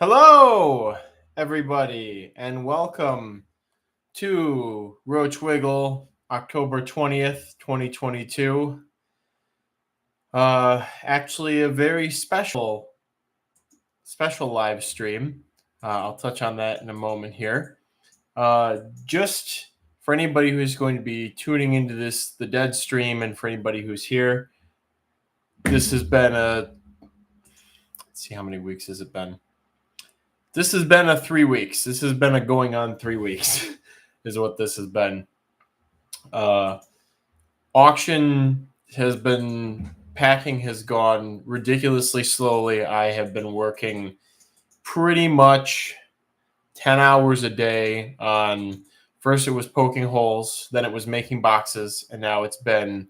Hello, everybody, and welcome to Roach Wiggle, October 20th, 2022. Actually, a very special live stream. I'll touch on that in a moment here. Just for anybody who's going to be tuning into the dead stream, and for anybody who's here, this has been let's see, how many weeks has it been? This has been 3 weeks. This has been going on 3 weeks is what this has been. Auction packing has gone ridiculously slowly. I have been working pretty much 10 hours a day on, first it was poking holes, then it was making boxes, and now it's been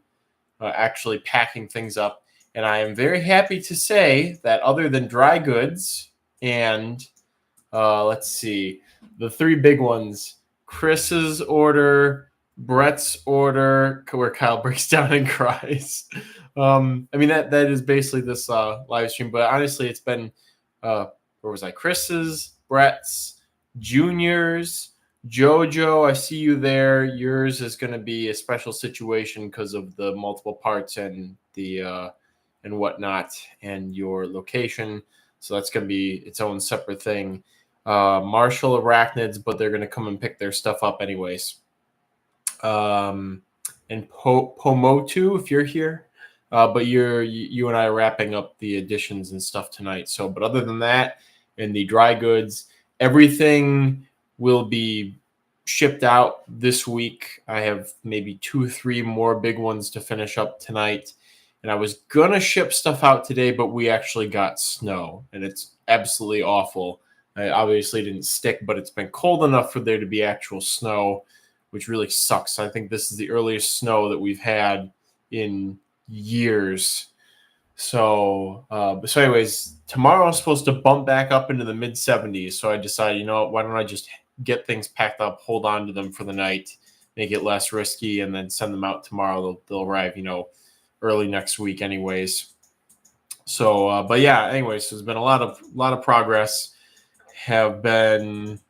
actually packing things up. And I am very happy to say that other than dry goods and let's see, the three big ones: Chris's order, Brett's order, where Kyle breaks down and cries. I mean, that is basically this live stream. But honestly, it's been where was I? Chris's, Brett's, Junior's, JoJo. I see you there. Yours is going to be a special situation because of the multiple parts and the and whatnot, and your location. So that's going to be its own separate thing. Marshall Arachnids, but they're going to come and pick their stuff up anyways. And Pomotu, if you're here. But you and I are wrapping up the additions and stuff tonight. So, but other than that, in the dry goods, everything will be shipped out this week. I have maybe 2-3 more big ones to finish up tonight. And I was going to ship stuff out today, but we actually got snow, and it's absolutely awful. I obviously didn't stick, but it's been cold enough for there to be actual snow, which really sucks. I think this is the earliest snow that we've had in years. So anyways, tomorrow I'm supposed to bump back up into the mid 70s. So I decided, why don't I just get things packed up, hold on to them for the night, make it less risky, and then send them out tomorrow. They'll arrive, early next week anyways. So, but yeah, anyways, there's been a lot of progress. Have been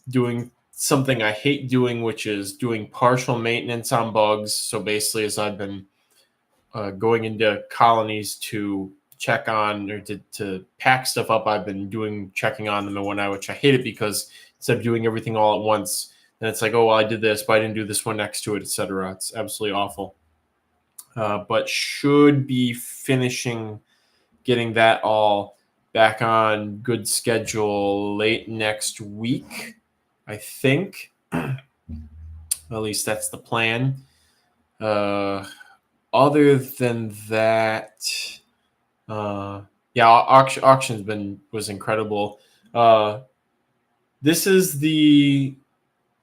doing something I hate doing, which is doing partial maintenance on bugs. So basically, as I've been going into colonies to check on or to pack stuff up, I've been checking on them and whatnot, which I hate it because instead of doing everything all at once, then it's like, oh, well, I did this, but I didn't do this one next to it, etc. It's absolutely awful. But should be finishing getting that all back on good schedule late next week, I think. At least that's the plan. Other than that, auction's was incredible. This is the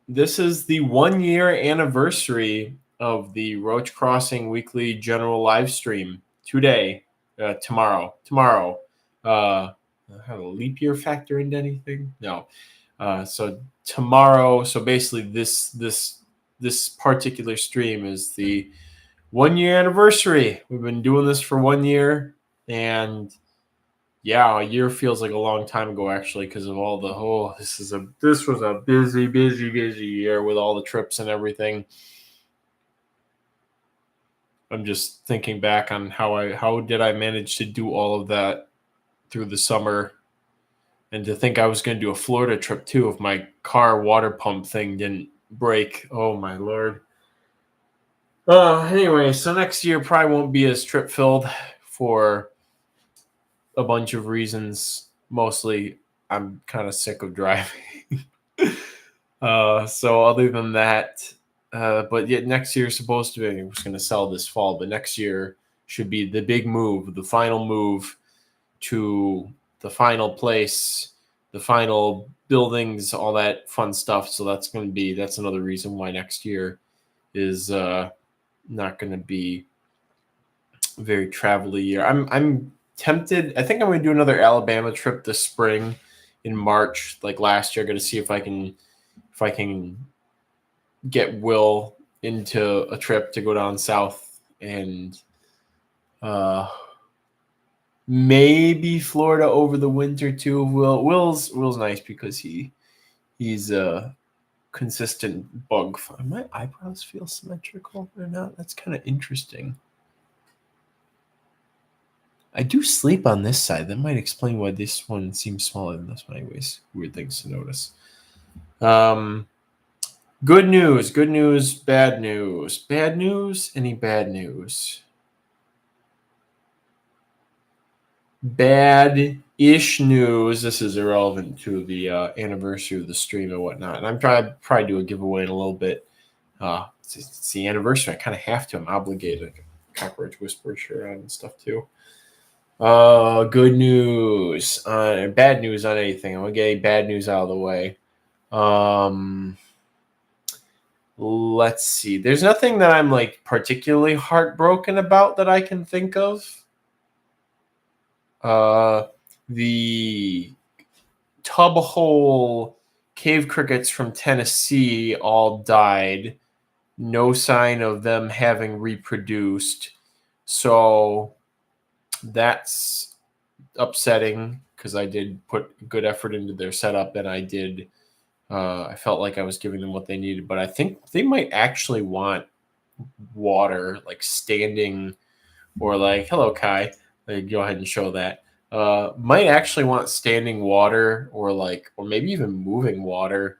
1 year anniversary of the Roach Crossing weekly general live stream today. Tomorrow. Have a leap year factor into anything? No. So tomorrow. So basically, this particular stream is the 1 year anniversary. We've been doing this for 1 year, and yeah, a year feels like a long time ago actually because of all the this was a busy year with all the trips and everything. I'm just thinking back on how did I manage to do all of that through the summer, and to think I was going to do a Florida trip too if my car water pump thing didn't break. Oh my Lord. Anyway, so next year probably won't be as trip filled for a bunch of reasons. Mostly I'm kind of sick of driving. So other than that, but yet next year is supposed to be, we're just going to sell this fall, but next year should be the big move, the final move to the final place, the final buildings, all that fun stuff. So that's another reason why next year is not going to be a very travel-y year. I'm tempted. I think I'm going to do another Alabama trip this spring in March, like last year. I'm going to see if I can get Will into a trip to go down south and Maybe Florida over the winter too. Will's nice because he's a consistent bug. My eyebrows feel symmetrical or not? That's kind of interesting. I do sleep on this side. That might explain why this one seems smaller than this one. Anyways, weird things to notice. Good news, bad news. Bad news? Any bad news? Bad-ish news. This is irrelevant to the anniversary of the stream and whatnot. And I'm probably do a giveaway in a little bit. It's the anniversary. I kind of have to. I'm obligated. Cockroach Whisperer shirt on and stuff too. Good news. Bad news on anything. I'm gonna get bad news out of the way. Let's see. There's nothing that I'm like particularly heartbroken about that I can think of. The tub hole cave crickets from Tennessee all died. No sign of them having reproduced. So that's upsetting because I did put good effort into their setup and I felt like I was giving them what they needed, but I think they might actually want water, like standing or like, hello, Kai. Go ahead and show that. Might actually want standing water or maybe even moving water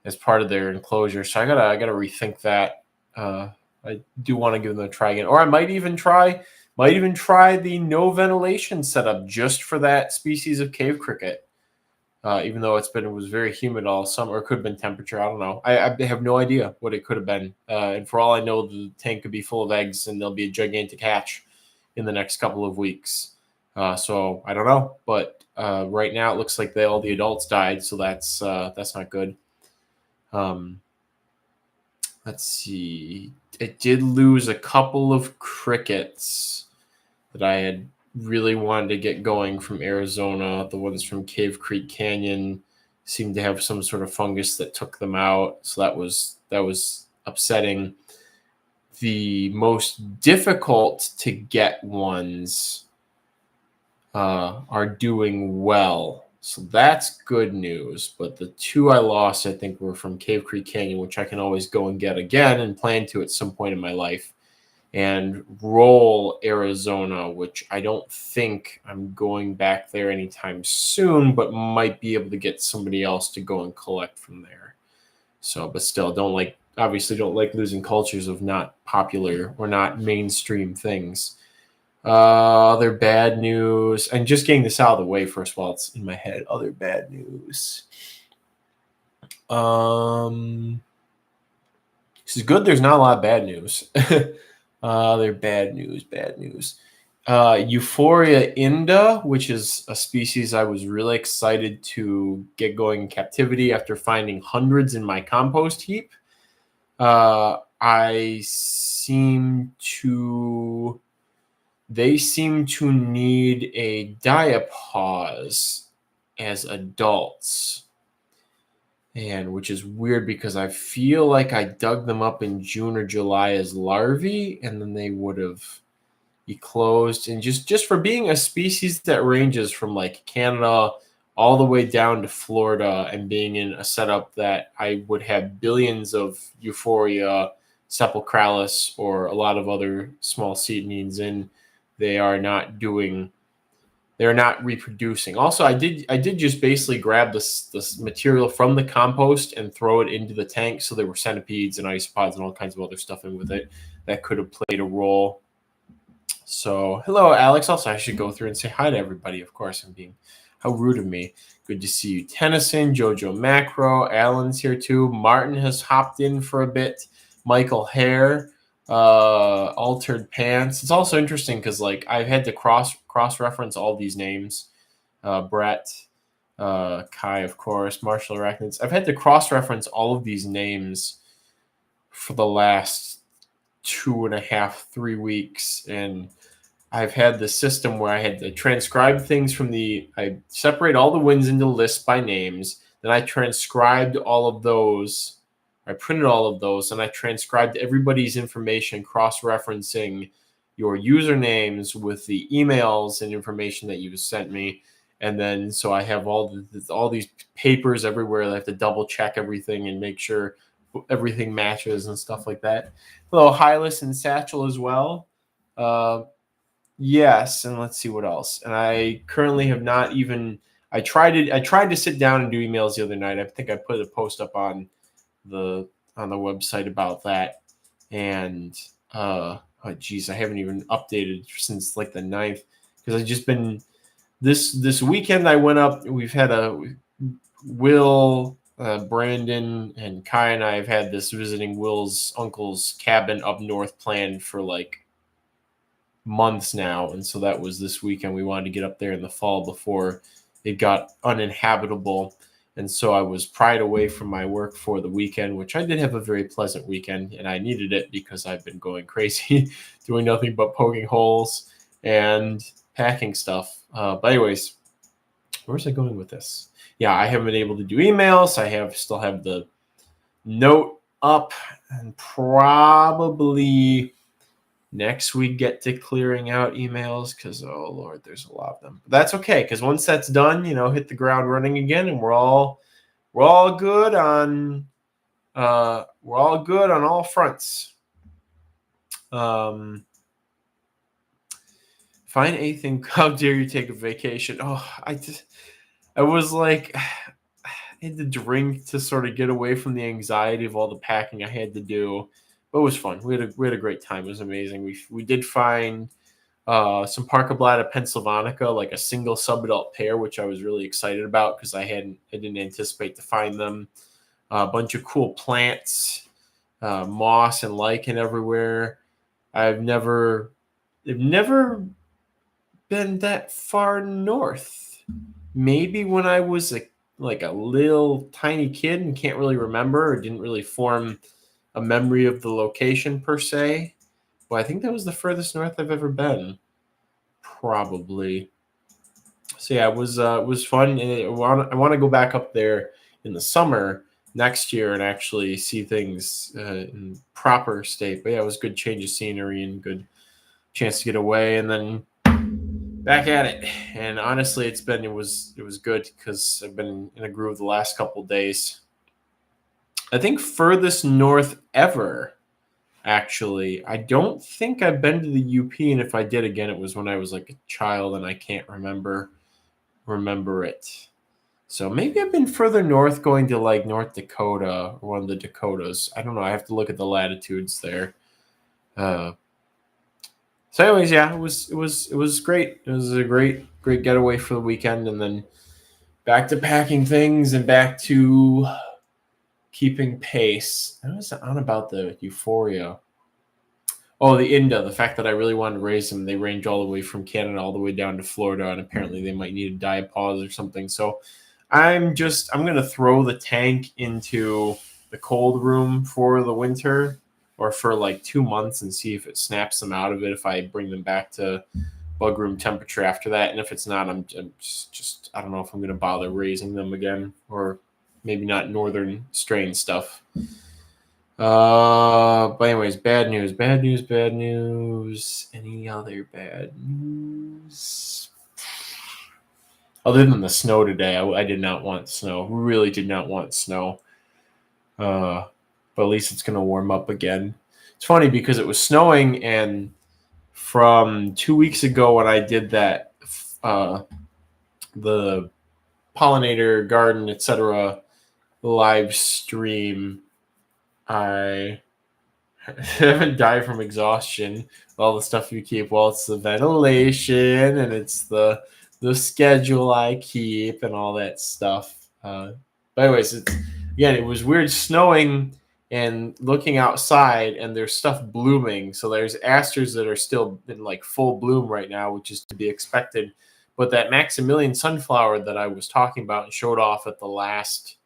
as part of their enclosure. So I gotta rethink that. I do want to give them a try again, or I might even try the no ventilation setup just for that species of cave cricket. Even though it was very humid all summer, or could have been temperature. I don't know. I have no idea what it could have been. And for all I know, the tank could be full of eggs and there'll be a gigantic hatch in the next couple of weeks. So I don't know, but right now it looks like all the adults died, so that's not good. Let's see. It did lose a couple of crickets that I had really wanted to get going from Arizona. The ones from Cave Creek Canyon seemed to have some sort of fungus that took them out, so that was upsetting. The most difficult to get ones are doing well. So that's good news. But the two I lost, I think, were from Cave Creek Canyon, which I can always go and get again and plan to at some point in my life. And Roll, Arizona, which I don't think I'm going back there anytime soon, but might be able to get somebody else to go and collect from there. So, but still, obviously don't like losing cultures of not popular or not mainstream things. Other bad news, and just getting this out of the way first while it's in my head. Other bad news. This is good. There's not a lot of bad news. Other bad news. Euphoria inda, which is a species I was really excited to get going in captivity after finding hundreds in my compost heap. They seem to need a diapause as adults. And which is weird because I feel like I dug them up in June or July as larvae, and then they would have eclosed. And just for being a species that ranges from like Canada all the way down to Florida and being in a setup that I would have billions of Euphoria sepulchralis or a lot of other small cetanines in, they're not reproducing. Also, I did just basically grab this material from the compost and throw it into the tank. So there were centipedes and isopods and all kinds of other stuff in with it that could have played a role. So hello, Alex. Also, I should go through and say hi to everybody. Of course, how rude of me. Good to see you, Tennyson, Jojo Macro, Alan's here too. Martin has hopped in for a bit. Michael Hare. Altered Pants. It's also interesting because I've had to cross-reference all these names. Brett, Kai, of course, Marshall Arachnids. I've had to cross-reference all of these names for the last 2.5, 3 weeks, and I've had the system where I had to transcribe things I separate all the wins into lists by names, then I transcribed all of those. I printed all of those and I transcribed everybody's information, cross-referencing your usernames with the emails and information that you sent me. And then so I have all these papers everywhere that I have to double check everything and make sure everything matches and stuff like that. A little Hylas and Satchel as well. Yes, and let's see what else. And I currently have not even. I tried to sit down and do emails the other night. I think I put a post up on the website about that. And oh geez, I haven't even updated since like the 9th because I've just been this weekend. I went up. We've had a Will, Brandon, and Kai and I have had this visiting Will's uncle's cabin up north planned for like months now, and so that was this weekend. We wanted to get up there in the fall before it got uninhabitable, and so I was pried away from my work for the weekend, which I did have a very pleasant weekend, and I needed it because I've been going crazy doing nothing but poking holes and packing stuff. But anyways, where's I going with this? Yeah, I haven't been able to do emails. I still have the note up, and probably next week get to clearing out emails because oh Lord, there's a lot of them. But that's okay because once that's done, hit the ground running again, and we're all good on all fronts. Find anything. How dare you take a vacation? Oh, I was like, I had to drink to sort of get away from the anxiety of all the packing I had to do. But it was fun. We had a great time. It was amazing. We did find some Parkablatta Pennsylvanica, like a single subadult pair, which I was really excited about because I didn't anticipate to find them. A bunch of cool plants, moss and lichen everywhere. They've never been that far north. Maybe when I was like a little tiny kid and can't really remember or didn't really form a memory of the location per se. Well, I think that was the furthest north I've ever been, probably. So yeah, it was fun, and I want to go back up there in the summer next year and actually see things in proper state. But yeah, it was a good change of scenery and good chance to get away, and then back at it. And honestly, it was good because I've been in a groove the last couple of days. I think furthest north ever. Actually, I don't think I've been to the UP, and if I did again, it was when I was like a child, and I can't remember it. So maybe I've been further north, going to like North Dakota or one of the Dakotas. I don't know. I have to look at the latitudes there. So, anyways, yeah, it was great. It was a great getaway for the weekend, and then back to packing things and back to keeping pace. I was on about the Euphoria. Oh, the Inda, the fact that I really wanted to raise them. They range all the way from Canada all the way down to Florida, and apparently they might need a diapause or something. So I'm going to throw the tank into the cold room for the winter or for like 2 months and see if it snaps them out of it if I bring them back to bug room temperature after that. And if it's not, I'm just I don't know if I'm going to bother raising them again, or maybe not northern strain stuff. But anyways, bad news. Any other bad news? Other than the snow today, I did not want snow. Really did not want snow. But at least it's going to warm up again. It's funny because it was snowing, and from 2 weeks ago when I did that, the pollinator garden, etc. live stream, I haven't died from exhaustion. All the stuff you keep. Well, it's the ventilation and it's the schedule I keep and all that stuff. But anyways, it was weird snowing and looking outside, and there's stuff blooming. So there's asters that are still in like full bloom right now, which is to be expected. But that Maximilian sunflower that I was talking about and showed off at the last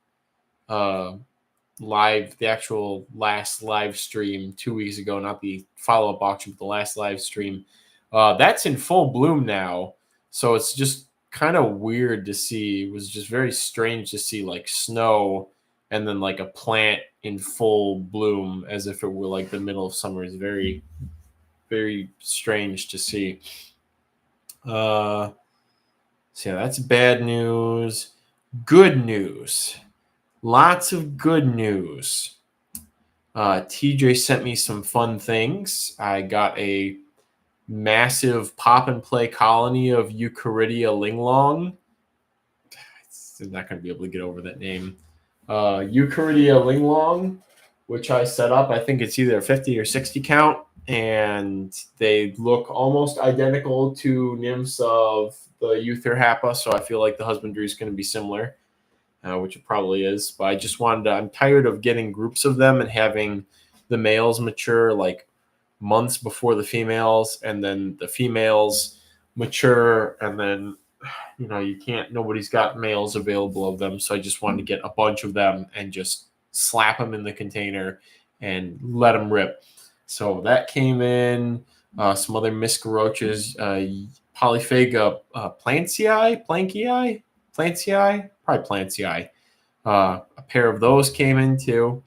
the actual last live stream 2 weeks ago, not the follow-up auction, but the last live stream, that's in full bloom now. So it's just kind of weird to see. It was just very strange to see like snow and then like a plant in full bloom as if it were like the middle of summer. Is very, very strange to see. So yeah, that's bad news. Good news. Lots of good news. TJ sent me some fun things. I got a massive pop and play colony of Eucharidia linglong. I'm not going to be able to get over that name. Eucharidia linglong, which I set up. I think it's either a 50 or 60 count, and they look almost identical to nymphs of the Eutherhappa, so I feel like the husbandry is going to be similar, which it probably is. But I just wanted to, I'm tired of getting groups of them and having the males mature like months before the females, and then the females mature, and then you can't, nobody's got males available of them. So I just wanted to get a bunch of them and just slap them in the container and let them rip. So that came in. Some other Roaches, Polyphaga Plancii, probably Plancii. A pair of those came in too.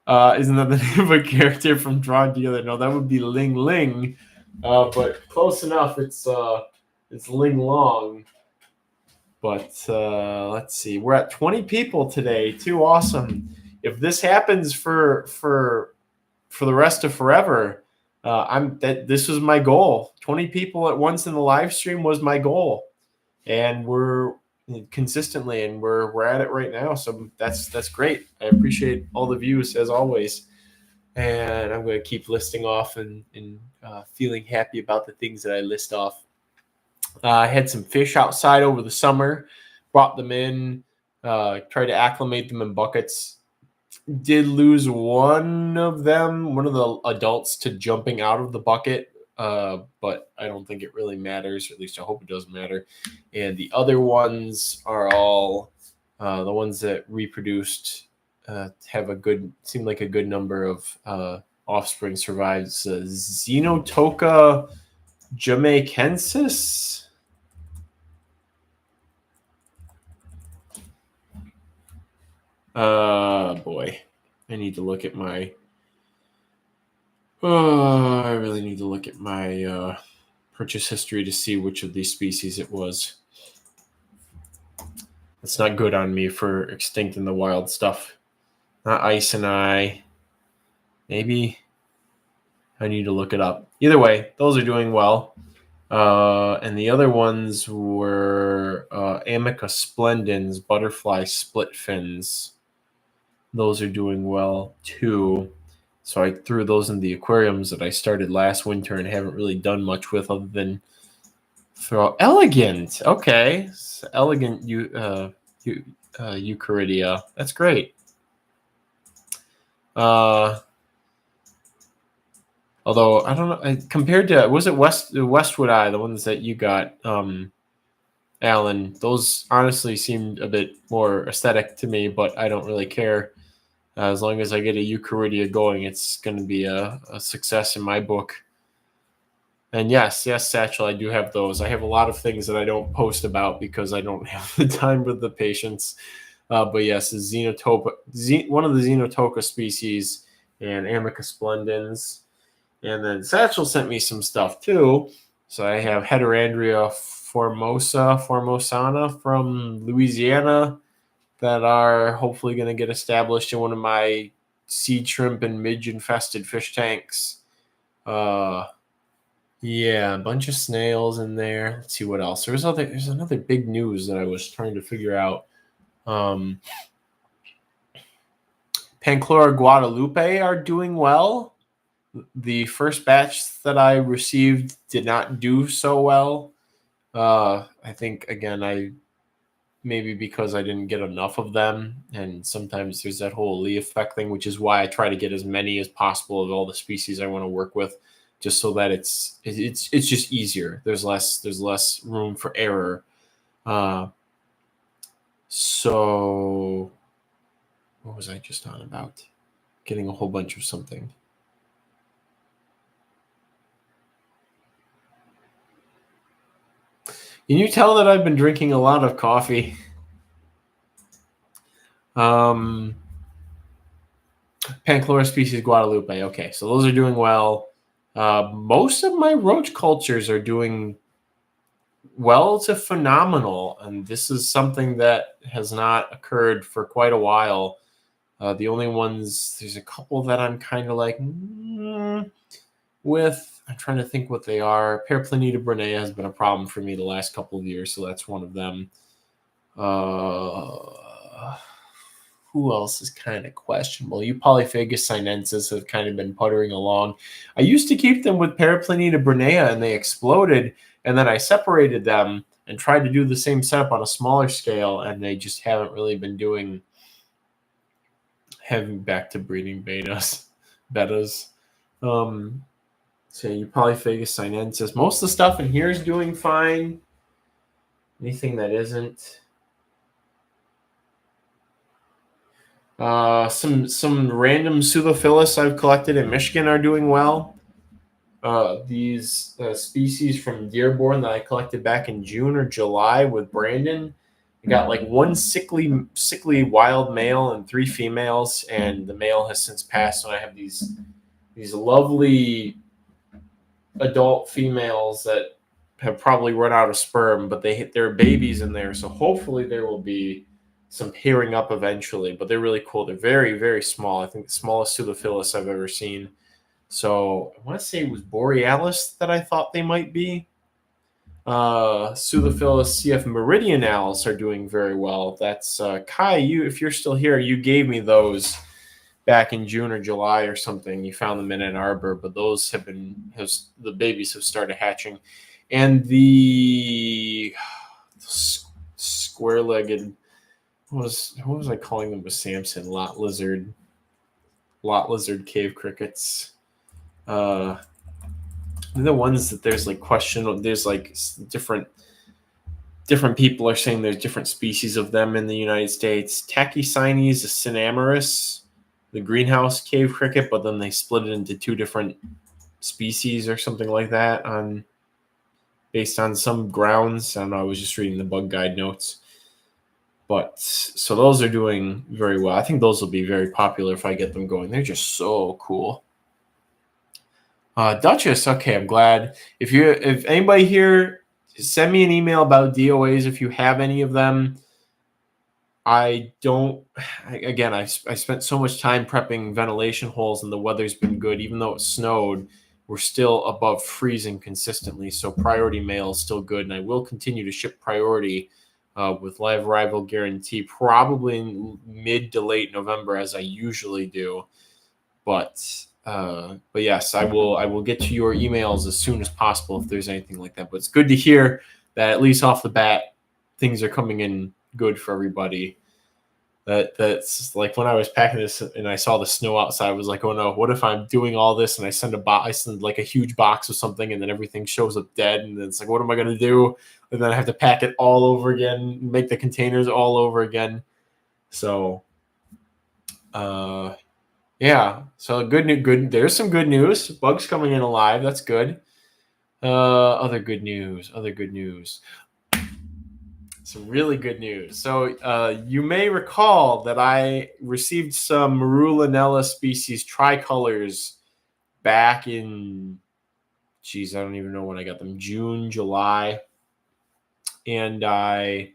Isn't that the name of a character from Drawn Together? No, that would be Ling Ling. But close enough. It's Ling Long. But let's see. We're at 20 people today. Too awesome. If this happens for the rest of forever, this was my goal. 20 people at once in the live stream was my goal, and we're consistently, and we're at it right now. So that's great. I appreciate all the views as always, and I'm going to keep listing off and feeling happy about the things that I list off. I had some fish outside over the summer, brought them in, tried to acclimate them in buckets. Did lose one of the adults, to jumping out of the bucket, but I don't think it really matters, or at least I hope it doesn't matter. And the other ones are all the ones that reproduced, seem like a good number of offspring survives. Xenotoca jamaicensis. Boy, I need to look at my. I really need to look at my purchase history to see which of these species it was. It's not good on me for extinct in the wild stuff. Not ice and I. Maybe I need to look it up. Either way, those are doing well. And the other ones were Amica splendens, butterfly split fins. Those are doing well too. So I threw those in the aquariums that I started last winter and haven't really done much with, other than throw elegant. Okay, so elegant Eucharidia. That's great. Although I don't know, compared to, was it Westwood Eye, the ones that you got, Alan? Those honestly seemed a bit more aesthetic to me, but I don't really care. As long as I get a Eucharidia going, it's going to be a success in my book. And yes, Satchel, I do have those. I have a lot of things that I don't post about because I don't have the time with the patience. But yes, one of the Xenotoca species, and Amica splendens. And then Satchel sent me some stuff too. So I have Heterandria formosana from Louisiana, that are hopefully going to get established in one of my seed shrimp and midge infested fish tanks. Yeah, a bunch of snails in there. Let's see what else. There's another big news that I was trying to figure out. Panchlora Guadalupe are doing well. The first batch that I received did not do so well. I think, again, maybe because I didn't get enough of them, and sometimes there's that whole Lee effect thing, which is why I try to get as many as possible of all the species I want to work with, just so that it's just easier. There's less room for error. So what was I just on about? Getting a whole bunch of something. Can you tell that I've been drinking a lot of coffee? Panchlora species Guadalupe. Okay, so those are doing well. Most of my roach cultures are doing well to phenomenal, and this is something that has not occurred for quite a while. The only ones, there's a couple that I'm kind of like with. I'm trying to think what they are. Periplaneta brunea has been a problem for me the last couple of years, so that's one of them. Who else is kind of questionable? Polyphagus sinensis have kind of been puttering along. I used to keep them with Periplaneta brunea, and they exploded, and then I separated them and tried to do the same setup on a smaller scale, and they just haven't really been having back to breeding betas. So Polyphagus sinensis. Most of the stuff in here is doing fine. Anything that isn't. Some random Pseudophilus I've collected in Michigan are doing well. These species from Dearborn that I collected back in June or July with Brandon. I got like one sickly wild male and 3 females, and the male has since passed. So I have these lovely adult females that have probably run out of sperm, but they're babies in there. So hopefully there will be some pairing up eventually. But they're really cool. They're very, very small. I think the smallest Pseudophilus I've ever seen. So I want to say it was Borealis that I thought they might be. Pseudophilus CF meridionals are doing very well. That's Kai. If you're still here, you gave me those back in June or July or something. You found them in Ann Arbor, but those the babies have started hatching, and the square-legged. What was I calling them with Samson? Lot lizard cave crickets. The ones that there's like there's like different people are saying there's different species of them in the United States. Tachycines cinnamoris, the greenhouse cave cricket, but then they split it into 2 different species or something like that based on some grounds. I don't know, I was just reading the bug guide notes. But so those are doing very well. I think those will be very popular if I get them going. They're just so cool. Duchess, okay, I'm glad. If anybody here, send me an email about DOAs if you have any of them. I spent so much time prepping ventilation holes, and the weather's been good. Even though it snowed, we're still above freezing consistently. So priority mail is still good, and I will continue to ship priority with live arrival guarantee, probably in mid to late November, as I usually do. But yes, I will get to your emails as soon as possible if there's anything like that. But it's good to hear that at least off the bat, things are coming in good for everybody. That's like when I was packing this and I saw the snow outside, I was like, oh no, what if I'm doing all this and I send like a huge box of something and then everything shows up dead, and then it's like, what am I going to do? And then I have to pack it all over again, make the containers all over again. So, yeah. So good. There's some good news. Bugs coming in alive. That's good. Other good news. Some really good news. So you may recall that I received some Marulinella species tricolors back in, I don't even know when I got them, June, July. And I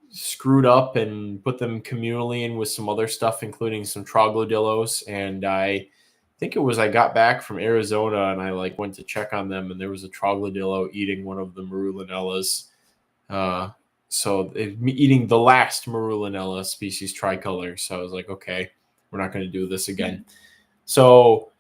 screwed up and put them communally in with some other stuff, including some troglodylos. And I think I got back from Arizona and I went to check on them, and there was a troglodilo eating one of the Marulinellas. So eating the last Marulinella species tricolor. So I was like, okay, we're not going to do this again. So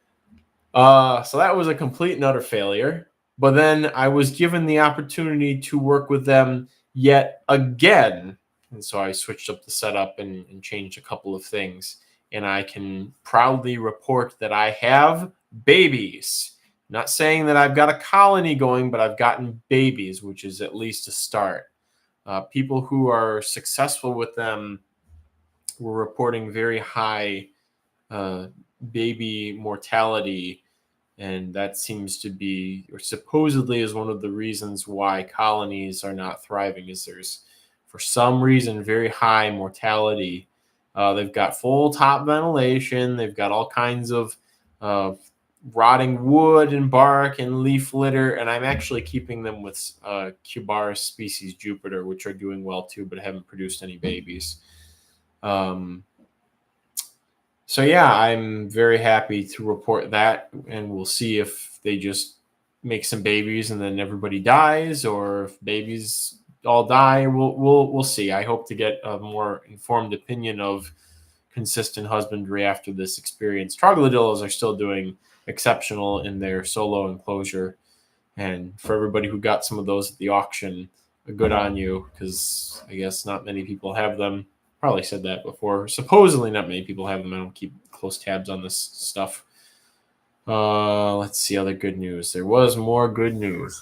that was a complete and utter failure. But then I was given the opportunity to work with them yet again. And so I switched up the setup and changed a couple of things. And I can proudly report that I have babies. Not saying that I've got a colony going, but I've gotten babies, which is at least a start. People who are successful with them were reporting very high baby mortality. And that seems to be, or supposedly is, one of the reasons why colonies are not thriving, is there's, for some reason, very high mortality. They've got full top ventilation. They've got all kinds of rotting wood and bark and leaf litter, and I'm actually keeping them with Cubaris species Jupiter, which are doing well too, but haven't produced any babies. So yeah, I'm very happy to report that, and we'll see if they just make some babies and then everybody dies, or if babies all die. We'll see. I hope to get a more informed opinion of consistent husbandry after this experience. Troglodylos are still doing exceptional in their solo enclosure, and for everybody who got some of those at the auction, good on you, because I guess not many people have them. Probably said that before. Supposedly not many people have them. I don't keep close tabs on this stuff. Let's see other good news. There was more good news.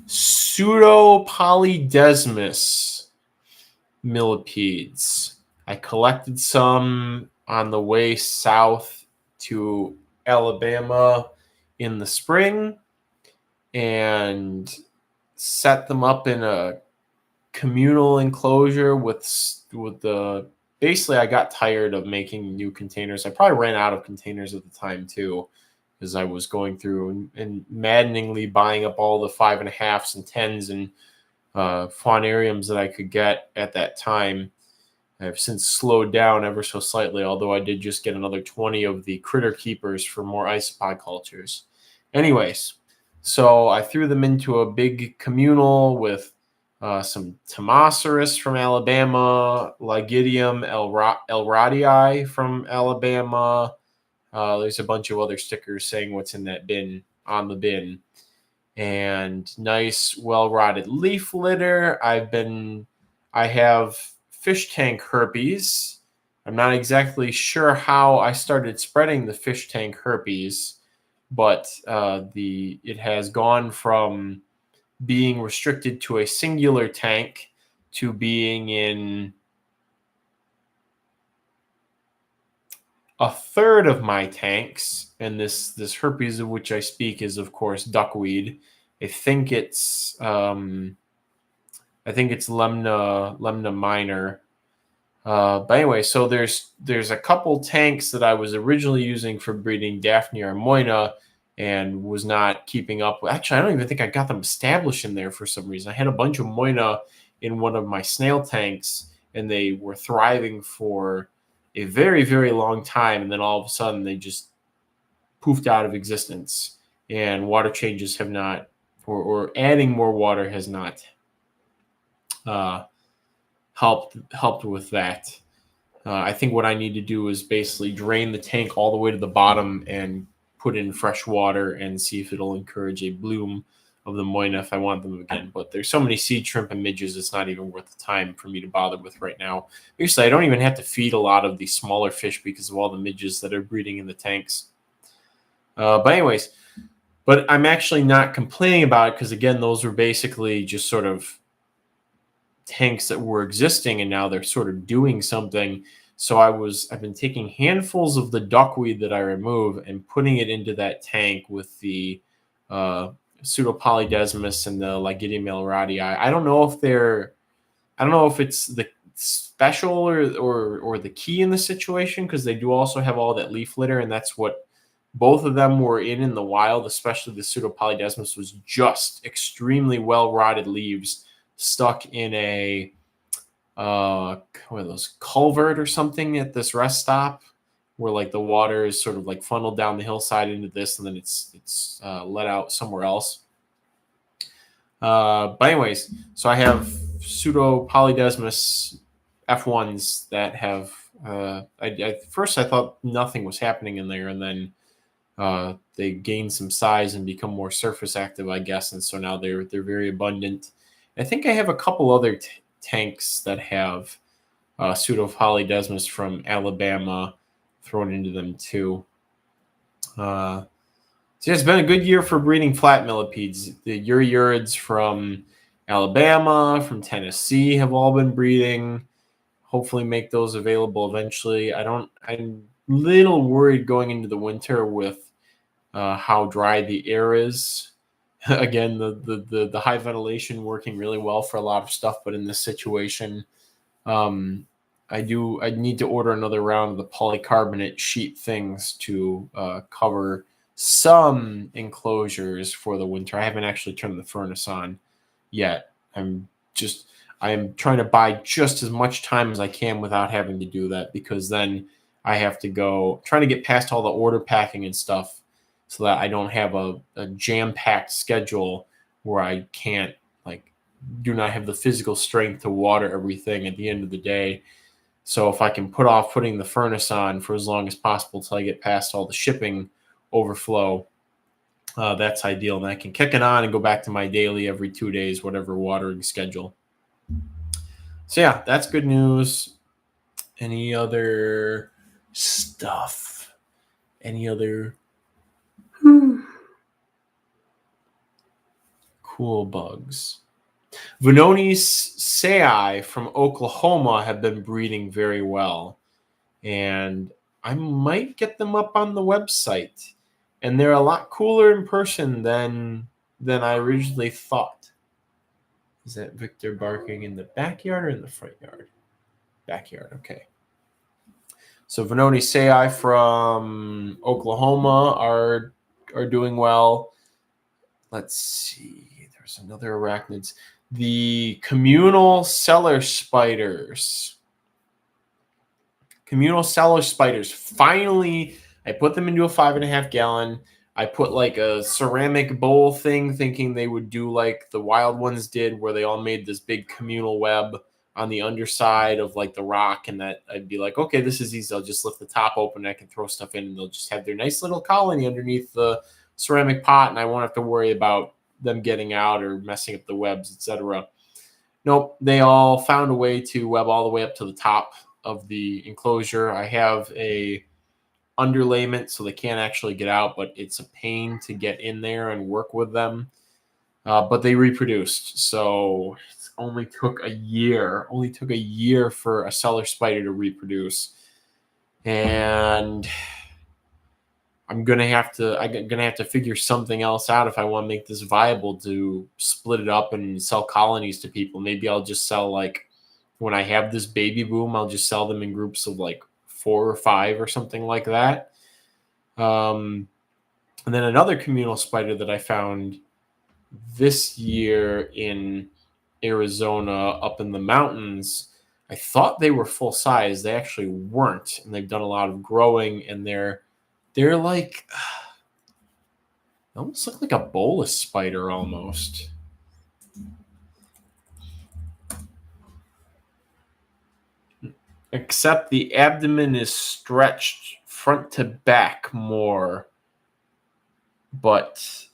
Pseudopolydesmus millipedes. I collected some on the way south to Alabama in the spring and set them up in a communal enclosure with the basically. I got tired of making new containers. I probably ran out of containers at the time too, as I was going through and maddeningly buying up all the 5.5s and 10s and faunariums that I could get at that time. I've since slowed down ever so slightly, although I did just get another 20 of the critter keepers for more isopod cultures. Anyways, so I threw them into a big communal with some Tomasaurus from Alabama, Lygidium elradii from Alabama. There's a bunch of other stickers saying what's in that bin on the bin. And nice, well-rotted leaf litter. I have fish tank herpes. I'm not exactly sure how I started spreading the fish tank herpes, but it has gone from being restricted to a singular tank to being in a third of my tanks. And this herpes of which I speak is, of course, duckweed. I think it's Lemna minor. But anyway, so there's a couple tanks that I was originally using for breeding Daphne armoina and was not keeping up. Actually, I don't even think I got them established in there for some reason. I had a bunch of moina in one of my snail tanks, and they were thriving for a very, very long time, and then all of a sudden they just poofed out of existence, and water changes have not, or adding more water has not helped with that. I think what I need to do is basically drain the tank all the way to the bottom and put in fresh water and see if it'll encourage a bloom of the moina if I want them again. But there's so many seed shrimp and midges, it's not even worth the time for me to bother with right now. Basically, I don't even have to feed a lot of the smaller fish because of all the midges that are breeding in the tanks. But anyways, but I'm actually not complaining about it because, again, those were basically just sort of tanks that were existing and now they're sort of doing something. So I've been taking handfuls of the duckweed that I remove and putting it into that tank with the Pseudopolydesmus and the Lygidium elradii. I don't know if it's the special or the key in the situation, because they do also have all that leaf litter, and that's what both of them were in the wild. Especially the Pseudopolydesmus was just extremely well rotted leaves stuck in a what are those, culvert or something at this rest stop, where like the water is sort of like funneled down the hillside into this, and then it's let out somewhere else. But anyways, so I have Pseudopolydesmus F1s that have. First I thought nothing was happening in there, and then they gain some size and become more surface active, I guess, and so now they're very abundant. I think I have a couple other tanks that have Pseudopolydesmus from Alabama thrown into them too. So it's been a good year for breeding flat millipedes. The urids from Alabama, from Tennessee have all been breeding. Hopefully make those available eventually. I'm a little worried going into the winter with how dry the air is. Again, the high ventilation working really well for a lot of stuff, but in this situation, I need to order another round of the polycarbonate sheet things to cover some enclosures for the winter. I haven't actually turned the furnace on yet. I am trying to buy just as much time as I can without having to do that, because then I have to go trying to get past all the order packing and stuff so that I don't have a jam-packed schedule where I can't, like, do not have the physical strength to water everything at the end of the day. So if I can put off putting the furnace on for as long as possible till I get past all the shipping overflow, that's ideal. And I can kick it on and go back to my daily every 2 days, whatever watering schedule. So yeah, that's good news. Any other stuff? Any other cool bugs? Venoni's sei from Oklahoma have been breeding very well, and I might get them up on the website. And they're a lot cooler in person than I originally thought. Is that Victor barking in the backyard or in the front yard? Backyard, okay. So Venoni sei from Oklahoma are doing well. Let's see. There's another arachnids. The communal cellar spiders. Communal cellar spiders. Finally, I put them into a 5.5 gallon. I put like a ceramic bowl thing, thinking they would do like the wild ones did, where they all made this big communal web on the underside of like the rock, and that I'd be like, okay, this is easy. I'll just lift the top open and I can throw stuff in, and they'll just have their nice little colony underneath the ceramic pot, and I won't have to worry about them getting out or messing up the webs, etc. Nope, they all found a way to web all the way up to the top of the enclosure. I have a underlayment so they can't actually get out, but it's a pain to get in there and work with them. But they reproduced, so it only took a year. Only took a year for a cellar spider to reproduce, and I'm gonna have to figure something else out if I want to make this viable, to split it up and sell colonies to people. Maybe I'll just sell, like, when I have this baby boom, I'll just sell them in groups of like 4 or 5 or something like that. And then another communal spider that I found this year in Arizona, up in the mountains, I thought they were full size. They actually weren't, and they've done a lot of growing, and they're like, they almost look like a bolus spider almost. Except the abdomen is stretched front to back more. But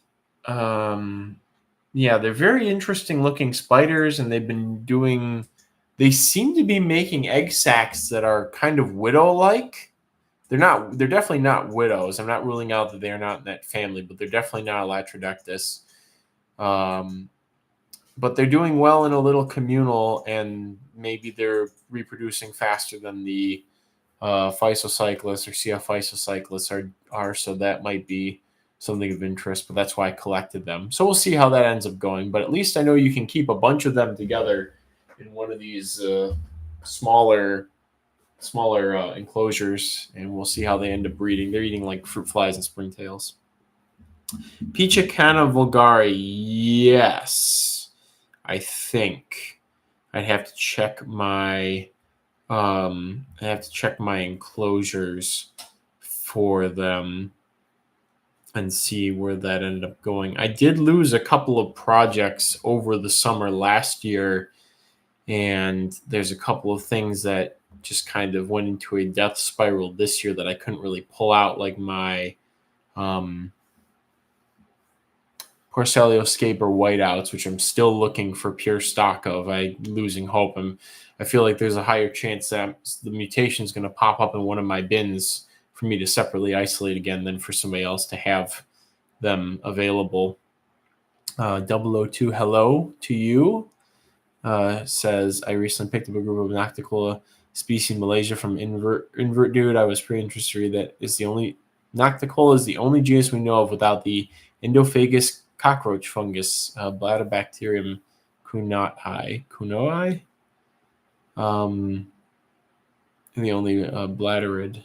yeah, they're very interesting looking spiders, and they seem to be making egg sacs that are kind of widow-like. They're definitely not widows. I'm not ruling out that they're not in that family, but they're definitely not Latrodectus. But they're doing well in a little communal, and maybe they're reproducing faster than the physocyclists or CF physocyclists are, so that might be something of interest, but that's why I collected them. So we'll see how that ends up going, but at least I know you can keep a bunch of them together in one of these smaller enclosures, and we'll see how they end up breeding. They're eating like fruit flies and springtails. Pichicana vulgare, yes. I think I'd have to check my enclosures for them and see where that ended up going. I did lose a couple of projects over the summer last year, and there's a couple of things that just kind of went into a death spiral this year that I couldn't really pull out, like my Porcellio or whiteouts, which I'm still looking for pure stock of. I'm losing hope. I feel like there's a higher chance that the mutation is going to pop up in one of my bins for me to separately isolate again than for somebody else to have them available. 002, hello to you. Says, I recently picked up a group of Nocticola species in Malaysia from Invert Dude. I was pretty interested that Nocticola is the only genus we know of without the endophagous cockroach fungus, Bladobacterium kunoi. the only bladderid.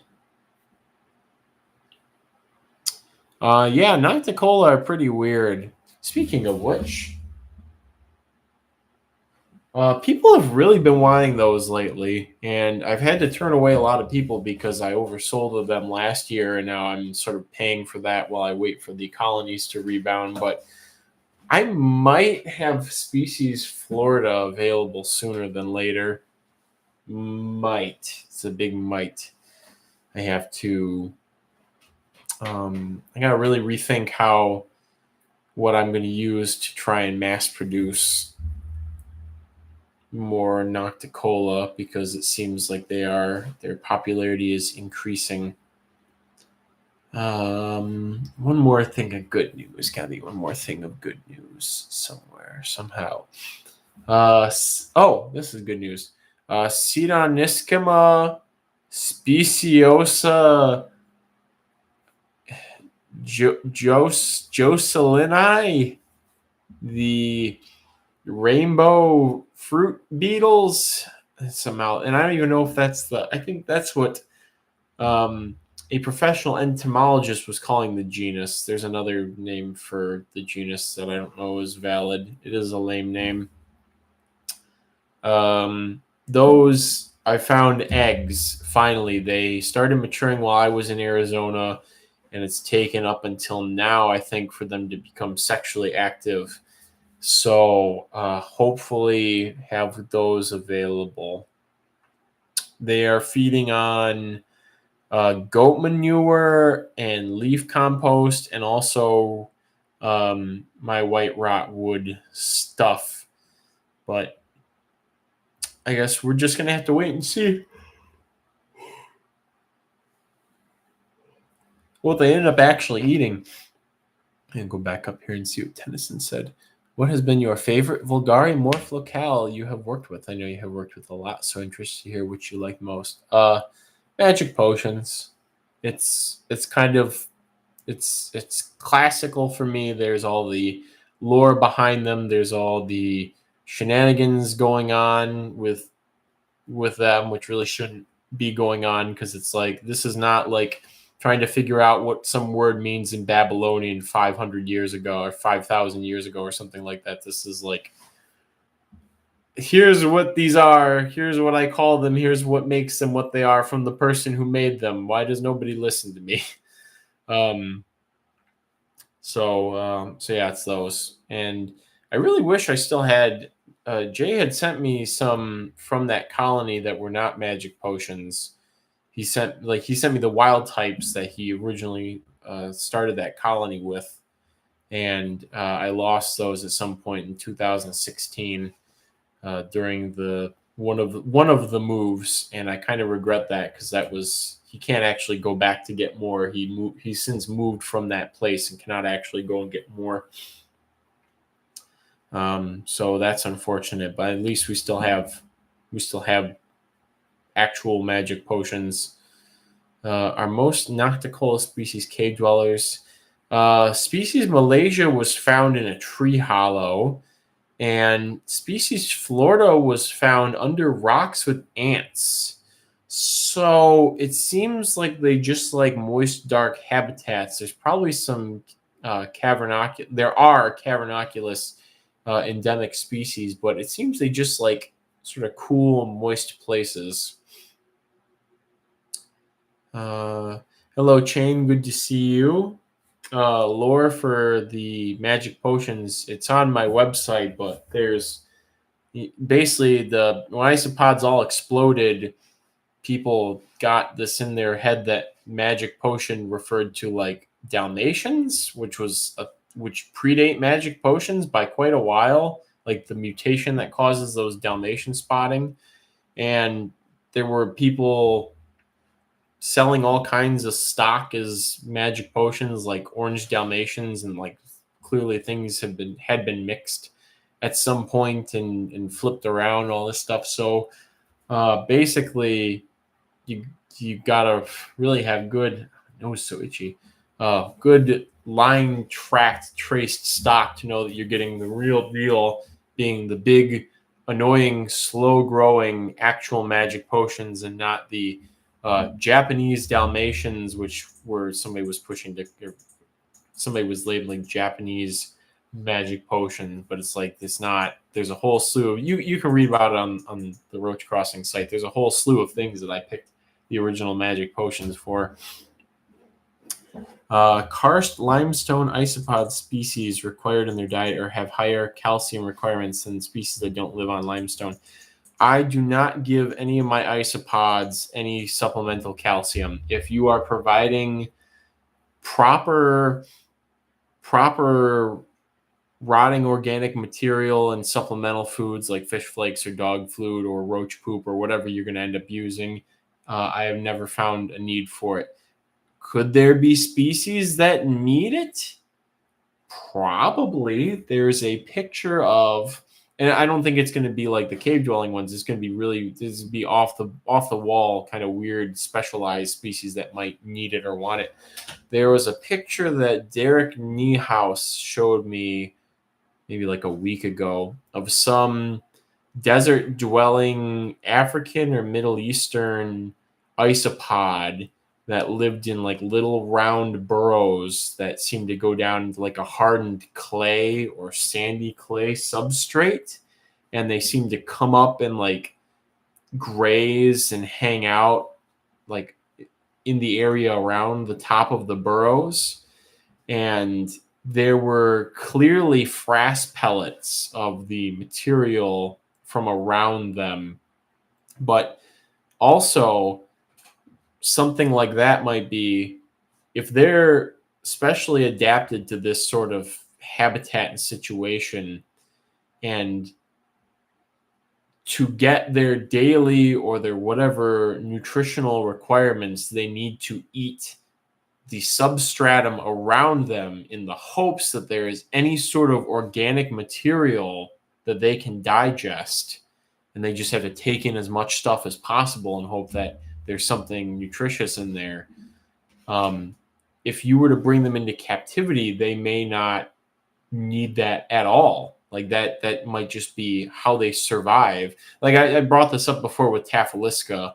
Yeah, Nocticola are pretty weird. Speaking of which, people have really been wanting those lately, and I've had to turn away a lot of people because I oversold them last year, and now I'm sort of paying for that while I wait for the colonies to rebound. But I might have species Florida available sooner than later. Might. It's a big might. I have to. I gotta really rethink what I'm going to use to try and mass produce more Nocticola because it seems like their popularity is increasing. One more thing of good news. Gotta be one more thing of good news somewhere, somehow. This is good news. Sidoniscima speciosa Jocelynii, the rainbow fruit beetles. Somehow, and I don't even know if that's I think that's what a professional entomologist was calling the genus. There's another name for the genus that I don't know is valid. It is a lame name. Those I found eggs. Finally, they started maturing while I was in Arizona, and it's taken up until now, I think, for them to become sexually active. So hopefully have those available. They are feeding on goat manure and leaf compost, and also my white rotwood stuff. But I guess we're just gonna have to wait and see what they ended up actually eating. And go back up here and see what Tennyson said. What has been your favorite Vulgari morph locale you have worked with? I know you have worked with a lot, so interested to hear which you like most. Magic potions. It's kind of it's classical for me. There's all the lore behind them. There's all the shenanigans going on with them, which really shouldn't be going on because it's like this is not like trying to figure out what some word means in Babylonian 500 years ago or 5,000 years ago or something like that. This is like, here's what these are. Here's what I call them. Here's what makes them what they are from the person who made them. Why does nobody listen to me? So yeah, it's those. And I really wish I still had. Jay had sent me some from that colony that were not magic potions. He sent me the wild types that he originally started that colony with, and I lost those at some point in 2016 during the one of the moves, and I kind of regret that because that was he can't actually go back to get more. He's since moved from that place and cannot actually go and get more. So that's unfortunate, but at least we still have actual magic potions. Are most Nocticola species cave dwellers? Species Malaysia was found in a tree hollow, and species Florida was found under rocks with ants. So it seems like they just like moist, dark habitats. There's probably some there are cavernoculus endemic species, but it seems they just like sort of cool, moist places. Hello, Chain. Good to see you. Lore for the magic potions. It's on my website, but there's basically when isopods all exploded, people got this in their head that magic potion referred to like Dalmatians, which predate magic potions by quite a while, like the mutation that causes those Dalmatian spotting. And there were people selling all kinds of stock as magic potions, like orange Dalmatians, and like clearly things had been mixed at some point and flipped around, all this stuff. So basically, you gotta really have good. Nose so itchy. Good line tracked traced stock to know that you're getting the real deal, being the big annoying, slow-growing actual magic potions, and not the Japanese Dalmatians, which were somebody was labeling Japanese magic potion, but it's like it's not. There's a whole slew of, you can read about it on the Roach Crossing site. There's a whole slew of things that I picked the original magic potions for. Karst limestone isopod species required in their diet or have higher calcium requirements than species that don't live on limestone. I do not give any of my isopods any supplemental calcium. If you are providing proper rotting organic material and supplemental foods like fish flakes or dog food or roach poop or whatever you're going to end up using, I have never found a need for it. Could there be species that need it? Probably. There's a picture of, and I don't think it's going to be like the cave dwelling ones. It's going to be this would be off the wall, kind of weird, specialized species that might need it or want it. There was a picture that Derek Niehaus showed me maybe like a week ago of some desert dwelling African or Middle Eastern isopod that lived in like little round burrows that seemed to go down into like a hardened clay or sandy clay substrate. And they seemed to come up and like graze and hang out like in the area around the top of the burrows. And there were clearly frass pellets of the material from around them. But also, something like that might be, if they're specially adapted to this sort of habitat and situation, and to get their daily or their whatever nutritional requirements, they need to eat the substratum around them in the hopes that there is any sort of organic material that they can digest. And they just have to take in as much stuff as possible and hope that there's something nutritious in there. If you were to bring them into captivity, they may not need that at all. Like that might just be how they survive. Like I brought this up before with Tafiliska,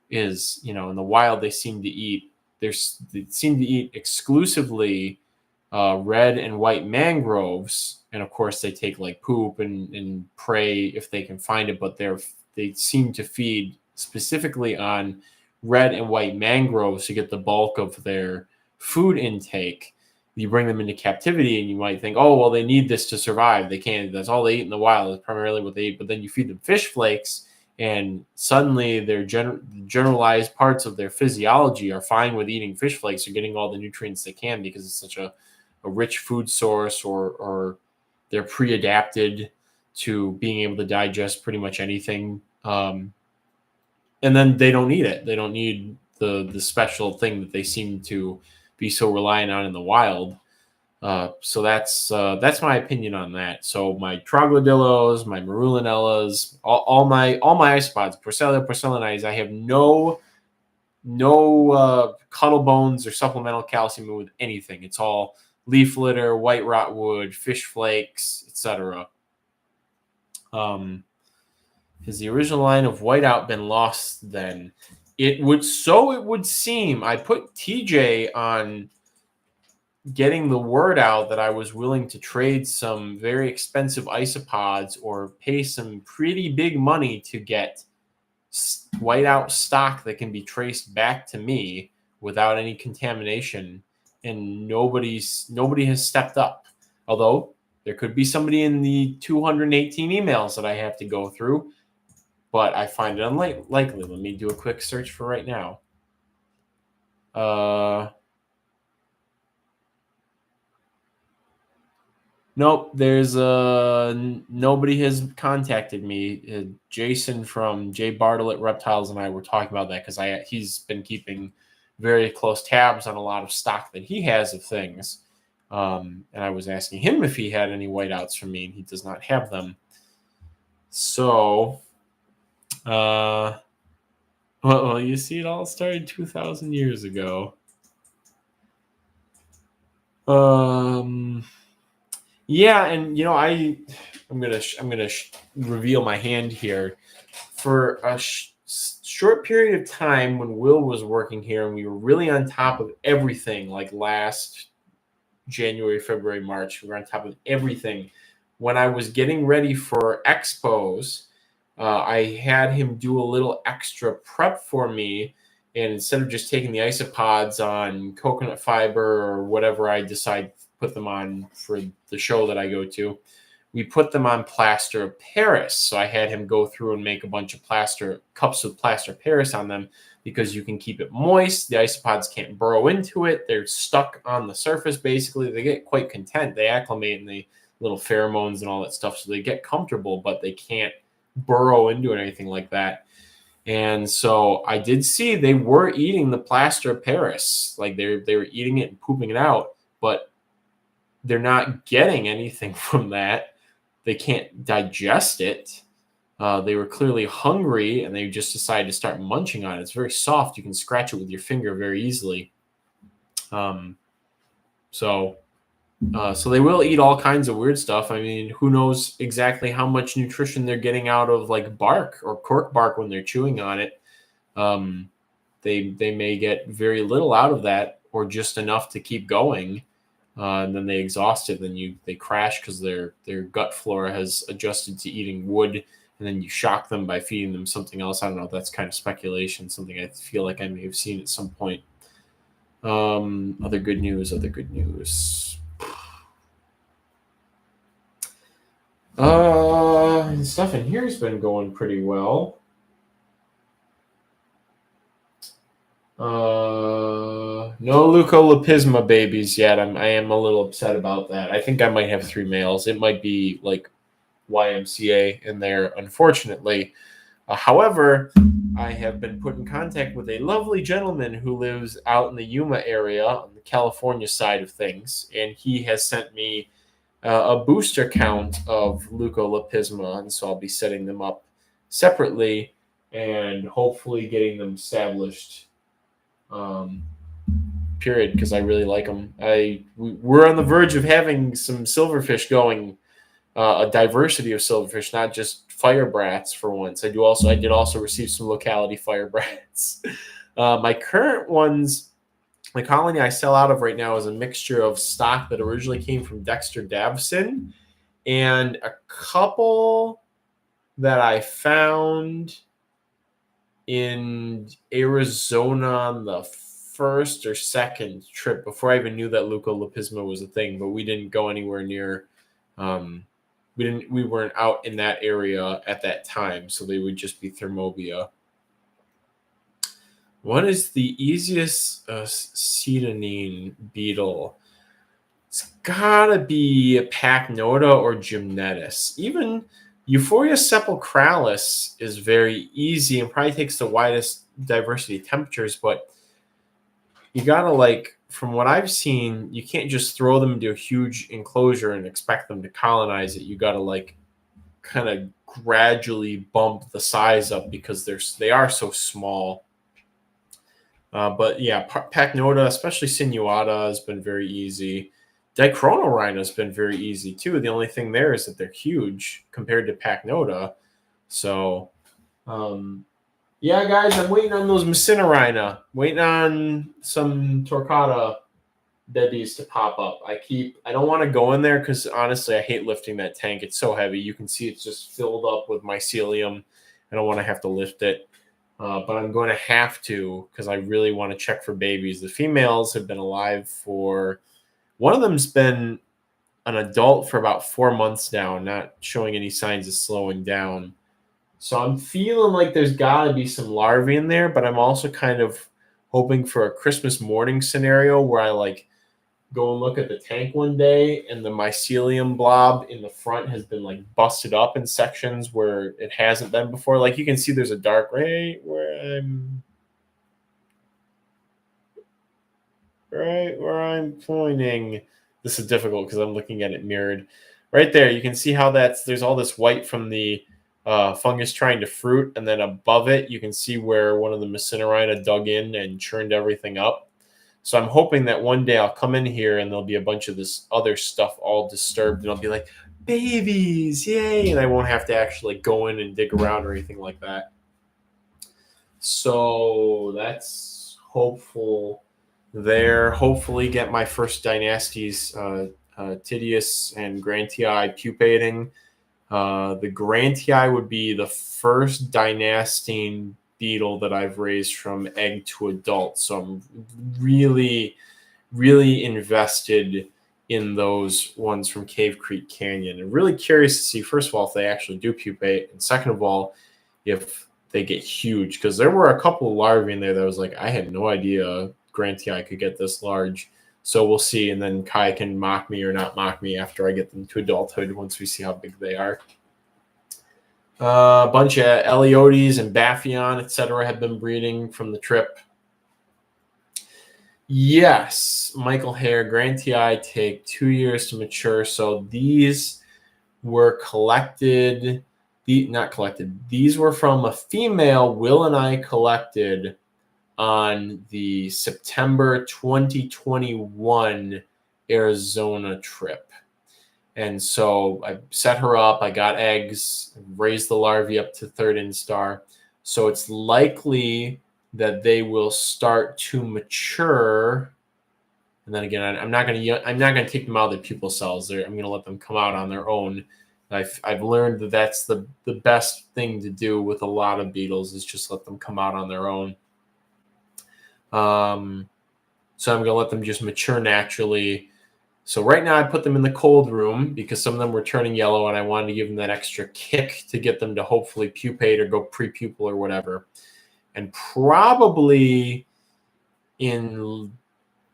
is, in the wild, they seem to eat exclusively red and white mangroves, and of course they take like poop and prey if they can find it, but they seem to feed specifically on red and white mangroves to get the bulk of their food intake. You bring them into captivity and you might think, oh, well, they need this to survive. They can't. That's all they eat in the wild. That's primarily what they eat. But then you feed them fish flakes, and suddenly their generalized parts of their physiology are fine with eating fish flakes or getting all the nutrients they can because it's such a rich food source, or they're pre-adapted to being able to digest pretty much anything. And then they don't need it. They don't need the special thing that they seem to be so reliant on in the wild. So that's my opinion on that. So my Troglodillos, my Marulinellas, all my isopods, Porcella, Porcellanites, I have no cuttle bones or supplemental calcium with anything. It's all leaf litter, white rotwood, fish flakes, etc. Has the original line of whiteout been lost then? It would seem. I put TJ on getting the word out that I was willing to trade some very expensive isopods or pay some pretty big money to get whiteout stock that can be traced back to me without any contamination, and nobody has stepped up. Although there could be somebody in the 218 emails that I have to go through, but I find it unlikely. Let me do a quick search for right now. Nope, there's nobody has contacted me. Jason from J Bartlett Reptiles and I were talking about that because he's been keeping very close tabs on a lot of stock that he has of things. And I was asking him if he had any whiteouts from me, and he does not have them. So, well, you see, it all started 2,000 years ago. Yeah, and I'm gonna reveal my hand here. For a short period of time when Will was working here and we were really on top of everything, like last January, February, March, we were on top of everything. When I was getting ready for expos, I had him do a little extra prep for me. And instead of just taking the isopods on coconut fiber or whatever I decide to put them on for the show that I go to, we put them on plaster of Paris. So I had him go through and make a bunch of cups of plaster of Paris on them because you can keep it moist. The isopods can't burrow into it. They're stuck on the surface, basically. They get quite content. They acclimate and the little pheromones and all that stuff. So they get comfortable, but they can't burrow into it or anything like that. And so I did see they were eating the plaster of Paris. Like they were eating it and pooping it out, but they're not getting anything from that. They can't digest it. They were clearly hungry, and they just decided to start munching on it. It's very soft. You can scratch it with your finger very easily. So they will eat all kinds of weird stuff. I mean, who knows exactly how much nutrition they're getting out of like bark or cork bark when they're chewing on it. They may get very little out of that or just enough to keep going. And then they exhaust it. Then they crash because their gut flora has adjusted to eating wood. And then you shock them by feeding them something else. I don't know. That's kind of speculation. Something I feel like I may have seen at some point. Other good news. Stuff in here has been going pretty well. No leucolopisma babies yet. I am a little upset about that. I think I might have 3 males. It might be like YMCA in there, unfortunately. However, I have been put in contact with a lovely gentleman who lives out in the Yuma area on the California side of things, and he has sent me a booster count of leucolopisma, and so I'll be setting them up separately and hopefully getting them established. Period, because I really like them. We're on the verge of having some silverfish going, a diversity of silverfish, not just fire brats for once. I did also receive some locality fire brats. My current ones, the colony I sell out of right now is a mixture of stock that originally came from Dexter Davison and a couple that I found in Arizona on the first or second trip before I even knew that leucolopisma was a thing, but we didn't go anywhere near. We weren't out in that area at that time, so they would just be Thermobia. What is the easiest cetonine beetle? It's gotta be a Pachnota or Gymnetus. Even Euphoria sepulchralis is very easy and probably takes the widest diversity of temperatures, but you gotta, from what I've seen, you can't just throw them into a huge enclosure and expect them to colonize it. You gotta kind of gradually bump the size up because they are so small. But yeah, Pachnota, especially sinuata, has been very easy. Dichronorhina has been very easy too. The only thing there is that they're huge compared to Pachnota. So, yeah, guys, I'm waiting on those Macinerina. Waiting on some Torquata babies to pop up. I don't want to go in there because honestly, I hate lifting that tank. It's so heavy. You can see it's just filled up with mycelium. I don't want to have to lift it. But I'm going to have to because I really want to check for babies. The females have been alive one of them's been an adult for about 4 months now, not showing any signs of slowing down. So I'm feeling like there's got to be some larvae in there, but I'm also kind of hoping for a Christmas morning scenario where I go and look at the tank one day and the mycelium blob in the front has been busted up in sections where it hasn't been before. You can see there's a dark right where I'm pointing. This is difficult because I'm looking at it mirrored. Right there, you can see how there's all this white from the fungus trying to fruit, and then above it, you can see where one of the Macinerina dug in and churned everything up. So I'm hoping that one day I'll come in here and there'll be a bunch of this other stuff all disturbed, and I'll be like, babies, yay! And I won't have to actually go in and dig around or anything like that. So that's hopeful there. Hopefully get my first dynasties, Tidius and Grantii pupating. The Grantii would be the first dynastine beetle that I've raised from egg to adult. So I'm really, really invested in those ones from Cave Creek Canyon. And really curious to see, first of all, if they actually do pupate, and second of all, if they get huge. Because there were a couple of larvae in there that was like, I had no idea Grantii could get this large. So we'll see. And then Kai can mock me or not mock me after I get them to adulthood once we see how big they are. A bunch of Eleotes and Baphion, etc., have been breeding from the trip. Yes, Michael Hare, Grantii take 2 years to mature. So these were collected, not collected, these were from a female Will and I collected on the September 2021 Arizona trip. And so I set her up, I got eggs, raised the larvae up to third instar. So it's likely that they will start to mature. And then again, I'm not going to take them out of the pupal cells. I'm going to let them come out on their own. I've learned that that's the best thing to do with a lot of beetles is just let them come out on their own. So I'm going to let them just mature naturally. So right now I put them in the cold room because some of them were turning yellow and I wanted to give them that extra kick to get them to hopefully pupate or go pre-pupal or whatever. And probably in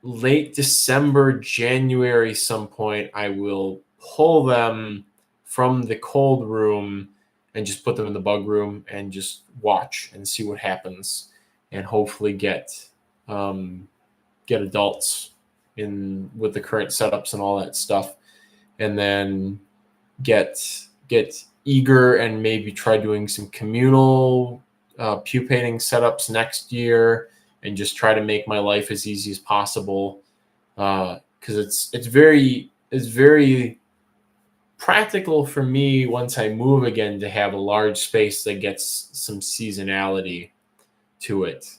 late December, January, some point, I will pull them from the cold room and just put them in the bug room and just watch and see what happens and hopefully get adults in with the current setups and all that stuff, and then get eager and maybe try doing some communal pupating setups next year and just try to make my life as easy as possible because it's very practical for me once I move again to have a large space that gets some seasonality to it.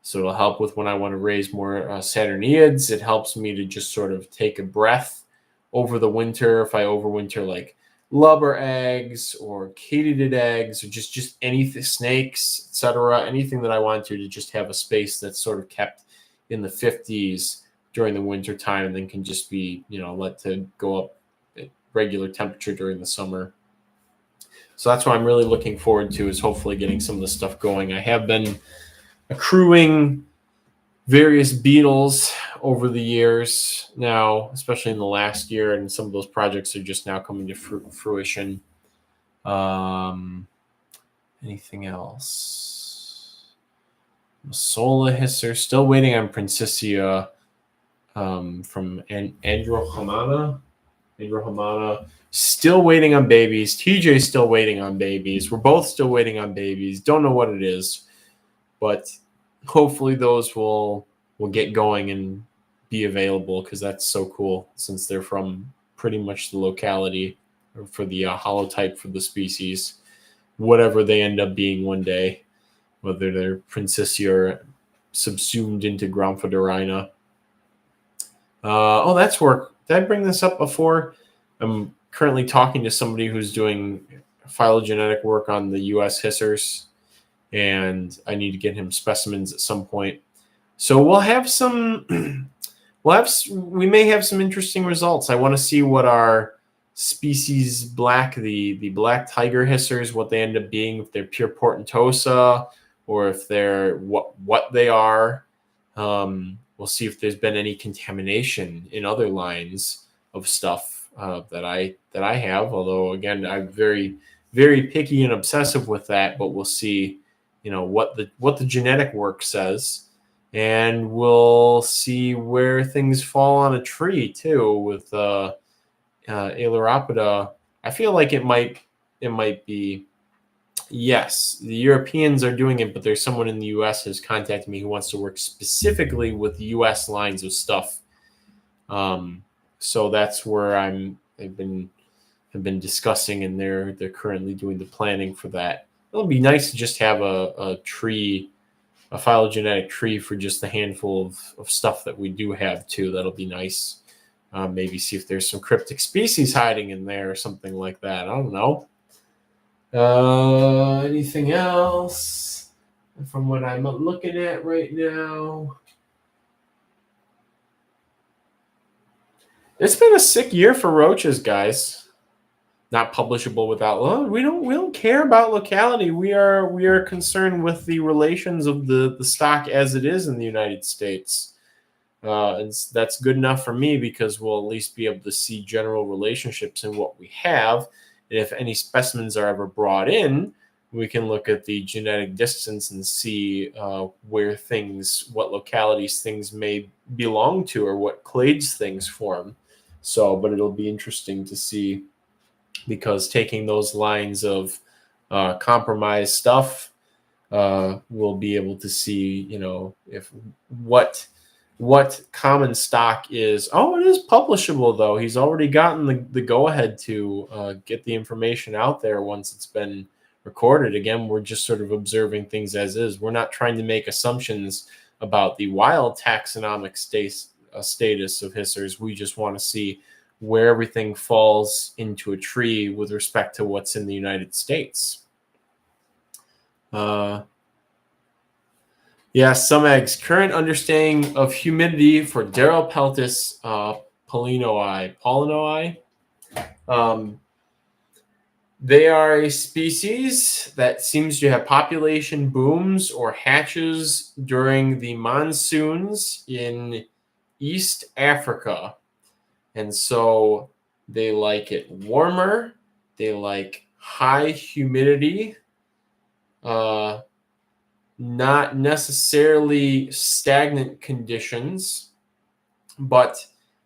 So it'll help with when I want to raise more Saturniids. It helps me to just sort of take a breath over the winter. If I overwinter like lubber eggs or katydid eggs or just anything, snakes, etc., anything that I want to just have a space that's sort of kept in the 50s during the winter time and then can just be, let to go up at regular temperature during the summer. So that's what I'm really looking forward to is hopefully getting some of the stuff going. I have been accruing various beetles over the years now, especially in the last year, and some of those projects are just now coming to fruition. Anything else? Masola Hisser, still waiting on Princessia from Androhamana. Still waiting on babies. TJ's still waiting on babies. We're both still waiting on babies. Don't know what it is, but hopefully those will get going and be available because that's so cool since they're from pretty much the locality for the holotype for the species, whatever they end up being one day, whether they're Princessia or subsumed into Gromphodorina. That's work. Did I bring this up before? I'm currently talking to somebody who's doing phylogenetic work on the U.S. hissers, and I need to get him specimens at some point. So we may have some interesting results. I want to see what our species black, the black tiger hissers, what they end up being, if they're pure portentosa or if they're what they are. We'll see if there's been any contamination in other lines of stuff that I have. Although again, I'm very, very picky and obsessive with that. But we'll see, what the genetic work says, and we'll see where things fall on a tree too with Ailuropoda. I feel like it might be. Yes, the Europeans are doing it, but there's someone in the U.S. has contacted me who wants to work specifically with U.S. lines of stuff. So that's where I've been have been discussing, and they're currently doing the planning for that. It'll be nice to just have a tree, a phylogenetic tree for just a handful of stuff that we do have too. That'll be nice. Maybe see if there's some cryptic species hiding in there or something like that. I don't know. Anything else from what I'm looking at right now? It's been a sick year for roaches, guys. Not publishable without. We don't care about locality. We are concerned with the relations of the stock as it is in the United States. And that's good enough for me because we'll at least be able to see general relationships in what we have. And if any specimens are ever brought in, we can look at the genetic distance and see what localities things may belong to or what clades things form. So, but it'll be interesting to see because taking those lines of compromised stuff, we'll be able to see, if what common stock is. Oh, it is publishable though. He's already gotten the go ahead to get the information out there once it's been recorded. Again, we're just sort of observing things as is. We're not trying to make assumptions about the wild taxonomic status of hissers. We just want to see where everything falls into a tree with respect to what's in the United States. Yeah, some eggs. Current understanding of humidity for Darylpeltis pollinoi. They are a species that seems to have population booms or hatches during the monsoons in East Africa. And so they like it warmer. They like high humidity. Not necessarily stagnant conditions, but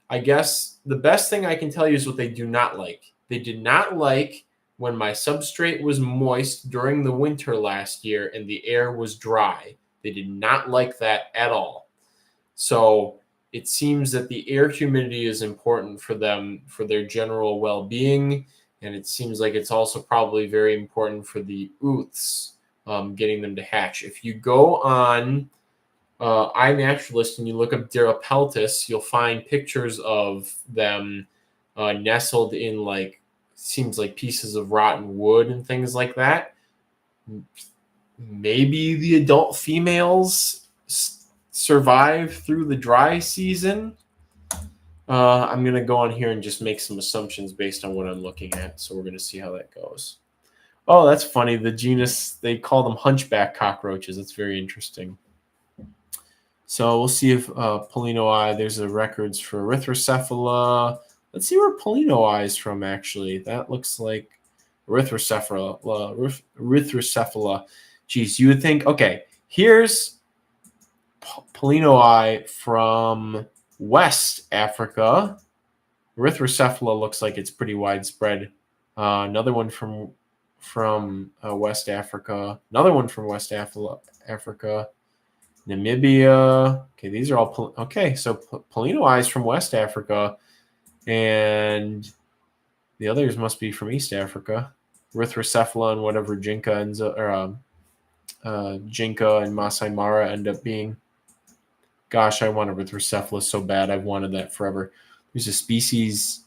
I guess the best thing I can tell you is what they do not like. They did not like when my substrate was moist during the winter last year and the air was dry. They did not like that at all. So it seems that the air humidity is important for them, for their general well-being, and it seems like it's also probably very important for the ooths. Getting them to hatch. If you go on iNaturalist and you look up Darylpeltis, you'll find pictures of them nestled in seems like pieces of rotten wood and things like that. Maybe the adult females survive through the dry season. I'm going to go on here and just make some assumptions based on what I'm looking at. So we're going to see how that goes. Oh, that's funny. The genus, they call them hunchback cockroaches. That's very interesting. So we'll see if Pollinoi, there's the records for Erythrocephala. Let's see where Pollinoi is from, actually. That looks like Erythrocephala. Geez, you would think, okay, here's Pollinoi from West Africa. Erythrocephala looks like it's pretty widespread. Another one from West Africa. Another one from West Africa. Namibia. Okay, these are all. Okay, so Pollinoi is from West Africa, and the others must be from East Africa. Erythrocephala and whatever Jinka ends up, or Jinka and Masai Mara end up being. Gosh, I want Erythrocephala so bad. I've wanted that forever. There's a species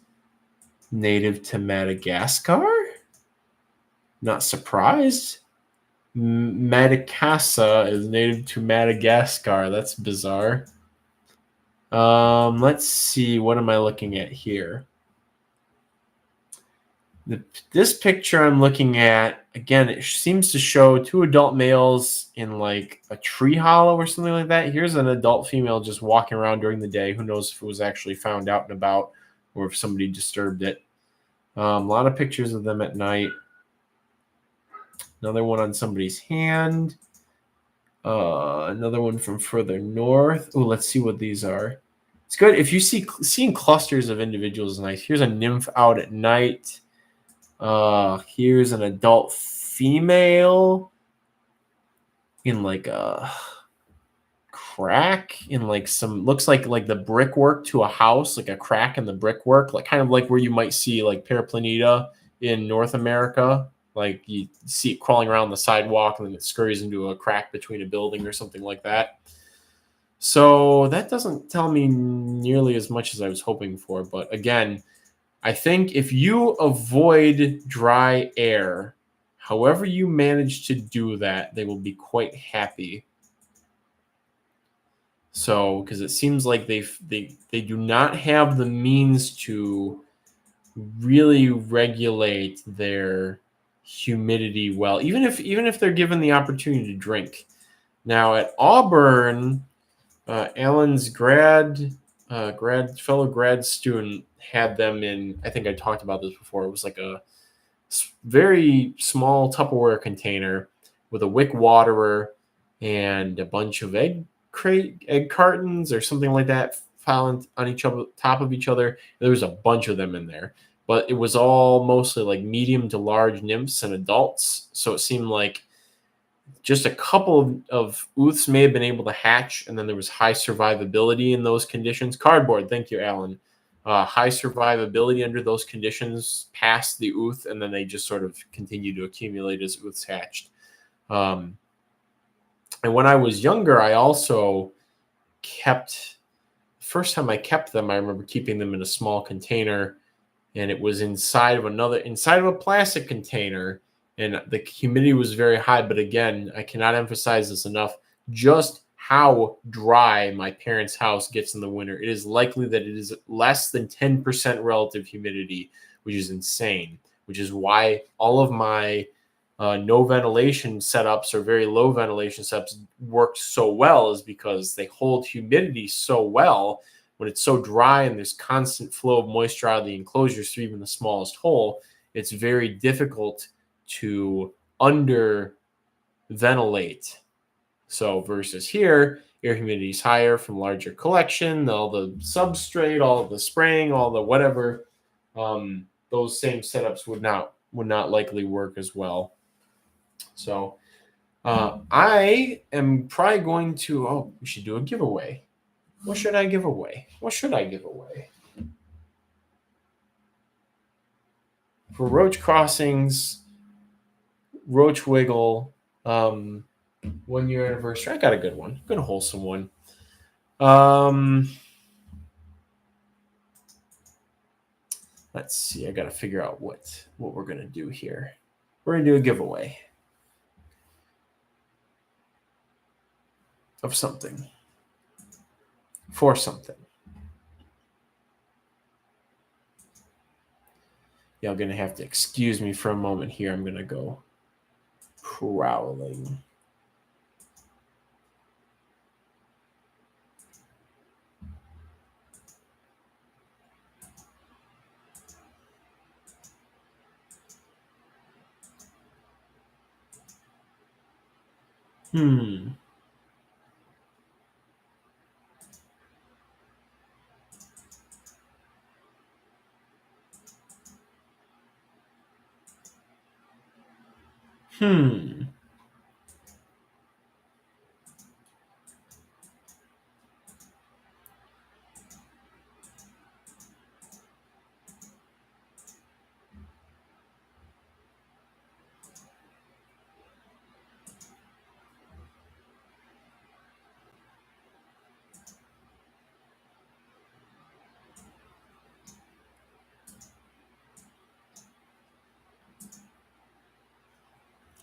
native to Madagascar. Not surprised. Madicassa is native to Madagascar. That's bizarre. Let's see. What am I looking at here? This picture I'm looking at, again, it seems to show two adult males in like a tree hollow or something like that. Here's an adult female just walking around during the day. Who knows if it was actually found out and about or if somebody disturbed it. A lot of pictures of them at night. Another one on somebody's hand. Another one from further north. Oh, let's see what these are. It's good if you seeing clusters of individuals is nice. Here's a nymph out at night. Here's an adult female in like a crack in like some looks like the brickwork to a house, like a crack in the brickwork, like kind of like where you might see like Paraplaneta in North America. Like you see it crawling around the sidewalk and then it scurries into a crack between a building or something like that. So that doesn't tell me nearly as much as I was hoping for. But again, I think if you avoid dry air, however you manage to do that, they will be quite happy. So, because it seems like they do not have the means to really regulate their humidity well, even if they're given the opportunity to drink. Now at Auburn, Alan's fellow grad student had them in. I think I talked about this before. It was like a very small Tupperware container with a wick waterer and a bunch of egg cartons or something like that piled on top of each other. There was a bunch of them in there, but it was all mostly like medium to large nymphs and adults. So it seemed like just a couple of ooths may have been able to hatch, and then there was high survivability in those conditions. Cardboard, thank you, Alan. High survivability under those conditions past the ooth, and then they just sort of continue to accumulate as ooths hatched. And when I was younger, I also first time I kept them, I remember keeping them in a small container, and it was inside of a plastic container, and the humidity was very high. But again, I cannot emphasize this enough, just how dry my parents' house gets in the winter. It is likely that it is less than 10% relative humidity, which is insane, which is why all of my no ventilation setups or very low ventilation setups worked so well, is because they hold humidity so well. When it's so dry and there's constant flow of moisture out of the enclosures through even the smallest hole, it's very difficult to under ventilate. So versus here, air humidity is higher from larger collection, all the substrate, all of the spraying, all the whatever. Those same setups would not likely work as well. So I am probably going to. We should do a giveaway. What should I give away? For Roach Crossings, Roach Wiggle, 1 year anniversary. I got a good one, good wholesome one. Let's see. I got to figure out what we're gonna do here. We're gonna do a giveaway of something for something. Y'all gonna have to excuse me for a moment here. I'm gonna go prowling.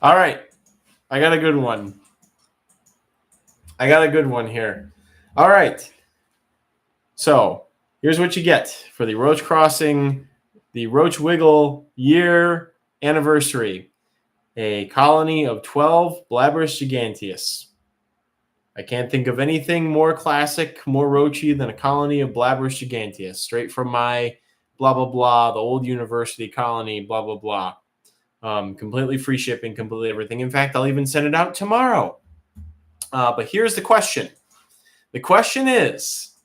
All right. I got a good one. Here. All right. So here's what you get for the Roach Crossing, the Roach Wiggle year anniversary. A colony of 12 Blabrus giganteus. I can't think of anything more classic, more roachy than a colony of Blabrus giganteus. Straight from my blah, blah, blah, the old university colony, blah, blah, blah. Completely free shipping, completely everything. In fact, I'll even send it out tomorrow. But here's the question. The question is,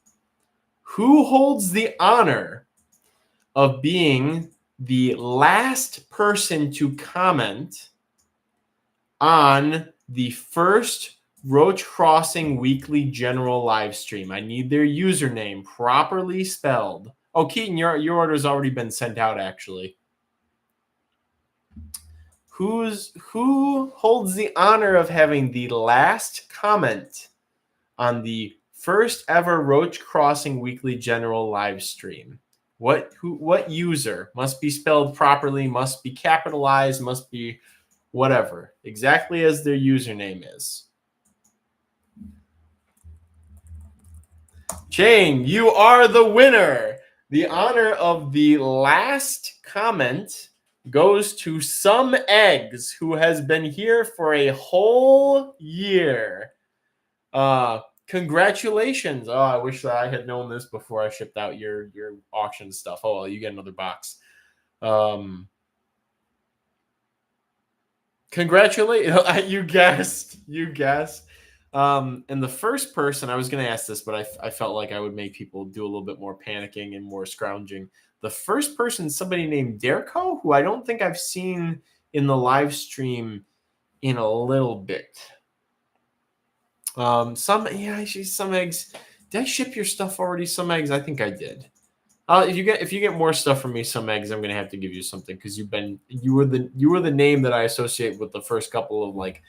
who holds the honor of being the last person to comment on the first Roach Crossing Weekly General live stream. I need their username properly spelled. Oh, Keaton, your order's already been sent out, actually. Who holds the honor of having the last comment on the first ever Roach Crossing Weekly General live stream? What user? Must be spelled properly, must be capitalized, must be whatever, exactly as their username is. Jane, you are the winner. The honor of the last comment goes to Some Eggs, who has been here for a whole year. Congratulations. Oh, I wish that I had known this before I shipped out your auction stuff. Oh, well, you get another box. Congratulations. You guessed. And the first person, I was going to ask this, but I felt like I would make people do a little bit more panicking and more scrounging. The first person, somebody named Derko, who I don't think I've seen in the live stream in a little bit. Some eggs. Did I ship your stuff already? Some eggs. I think I did. If you get more stuff from me, Some Eggs, I'm gonna have to give you something because you were the name that I associate with the first couple of like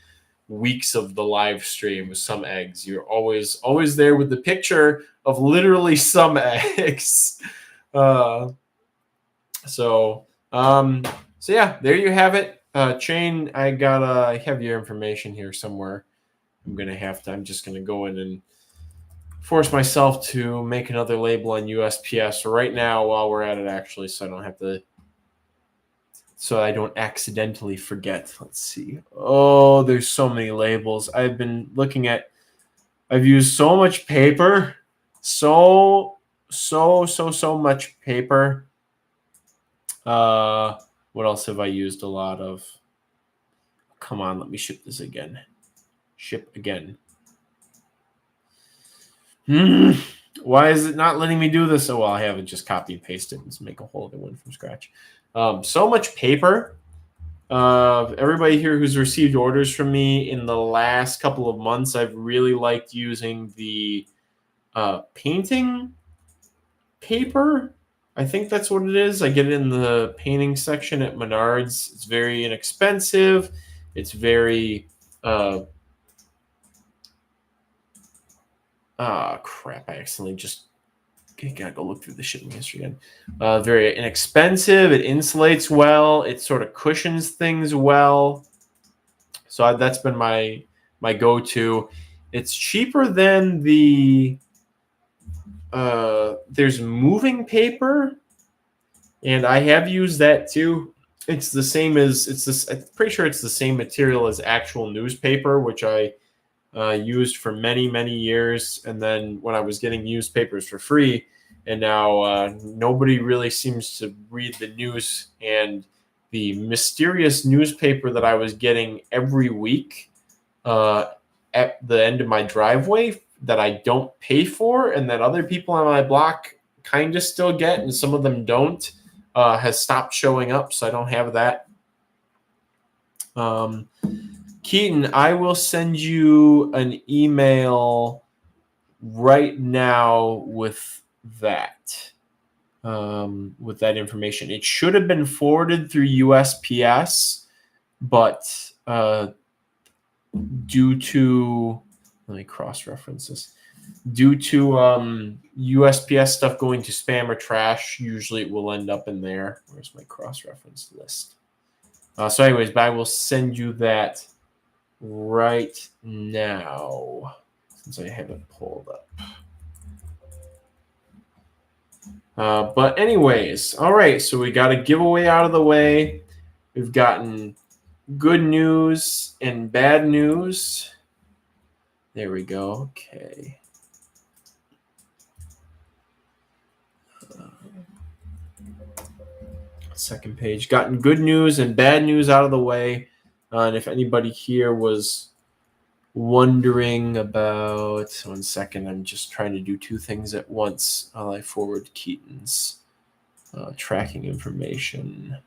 weeks of the live stream with Some Eggs. You're always there with the picture of literally some eggs. So yeah, there you have it. Chain, I have your information here somewhere. I'm just gonna go in and force myself to make another label on USPS right now while we're at it, actually, so I don't accidentally forget. Let's see. Oh, there's so many labels. I've used so much paper. So much paper. What else have I used a lot of? Come on, let me ship this again. Ship again. Why is it not letting me do this? Oh, well, I haven't just copy and paste it and make a whole other one from scratch. So much paper. Everybody here who's received orders from me in the last couple of months, I've really liked using the painting paper. I think that's what it is. I get it in the painting section at Menards. It's very inexpensive. It's very crap. I accidentally just gotta go look through the shipping history again. Very inexpensive. It insulates well. It sort of cushions things well. So that's been my go-to. It's cheaper than the there's moving paper, and I have used that too. It's the same as I'm pretty sure it's the same material as actual newspaper, which I used for many years. And then when I was getting newspapers for free, and now nobody really seems to read the news. And the mysterious newspaper that I was getting every week at the end of my driveway that I don't pay for, and that other people on my block kind of still get, and some of them don't, has stopped showing up, so I don't have that. Keaton, I will send you an email right now with that information. It should have been forwarded through USPS, but due to, let me cross-reference this. Due to USPS stuff going to spam or trash, usually it will end up in there. Where's my cross-reference list? So anyways, but I will send you that right now since I have it pulled up. But anyways, all right, so we got a giveaway out of the way. We've gotten good news and bad news. There we go. Okay. Second page. Gotten good news and bad news out of the way. And if anybody here was wondering about, 1 second, I'm just trying to do two things at once while I forward Keaton's tracking information.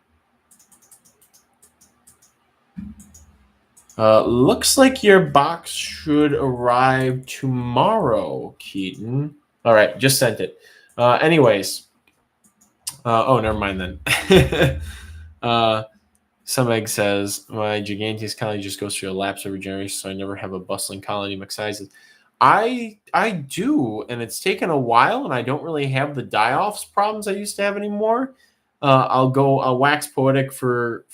Looks like your box should arrive tomorrow, Keaton. All right, just sent it. Anyways, oh, never mind then. Some egg says my giganteus colony just goes through a lapse of regeneration, so I never have a bustling colony my sizes. I do, and it's taken a while, and I don't really have the die-offs problems I used to have anymore. I'll wax poetic for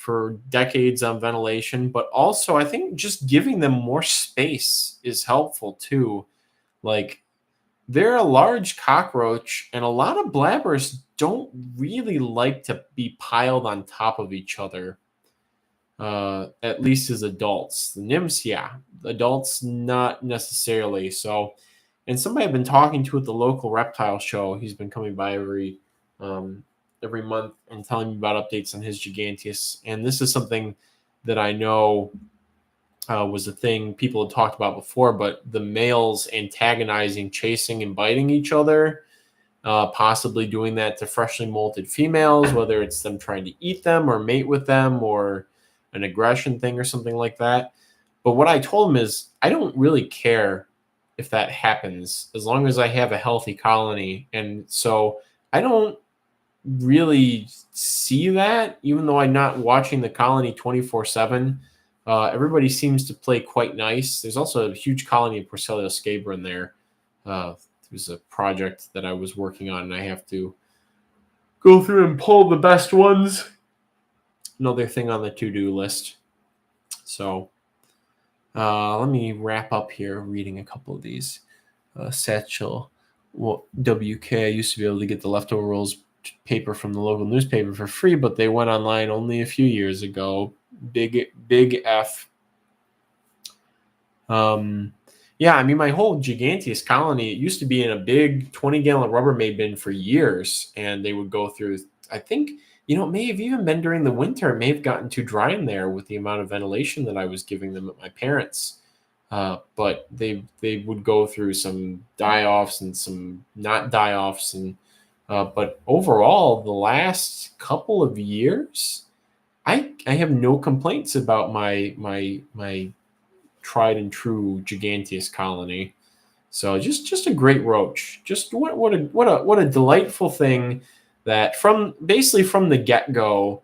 decades on ventilation, but also I think just giving them more space is helpful too. Like they're a large cockroach, and a lot of blabbers don't really like to be piled on top of each other. At least as adults. The nymphs, yeah. Adults, not necessarily. So, and somebody I've been talking to at the local reptile show, he's been coming by every month and telling me about updates on his giganteus. And this is something that I know was a thing people had talked about before, but the males antagonizing, chasing, and biting each other, possibly doing that to freshly molted females, whether it's them trying to eat them or mate with them or an aggression thing or something like that. But what I told him is I don't really care if that happens as long as I have a healthy colony. And so I don't really see that, even though I'm not watching the colony 24/7. Everybody seems to play quite nice. There's also a huge colony of Porcellio scabra in there. There's a project that I was working on, and I have to go through and pull the best ones. Another thing on the to-do list. So let me wrap up here reading a couple of these. Satchel WK, I used to be able to get the leftover rolls paper from the local newspaper for free, but they went online only a few years ago. Big F. Yeah, I mean, my whole giganteus colony, it used to be in a big 20-gallon Rubbermaid bin for years, and they would go through, I think, it may have even been during the winter. It may have gotten too dry in there with the amount of ventilation that I was giving them at my parents'. But they would go through some die-offs and some not die-offs, and but overall, the last couple of years, I have no complaints about my tried and true giganteus colony. So just a great roach. Just what a delightful thing that from the get-go,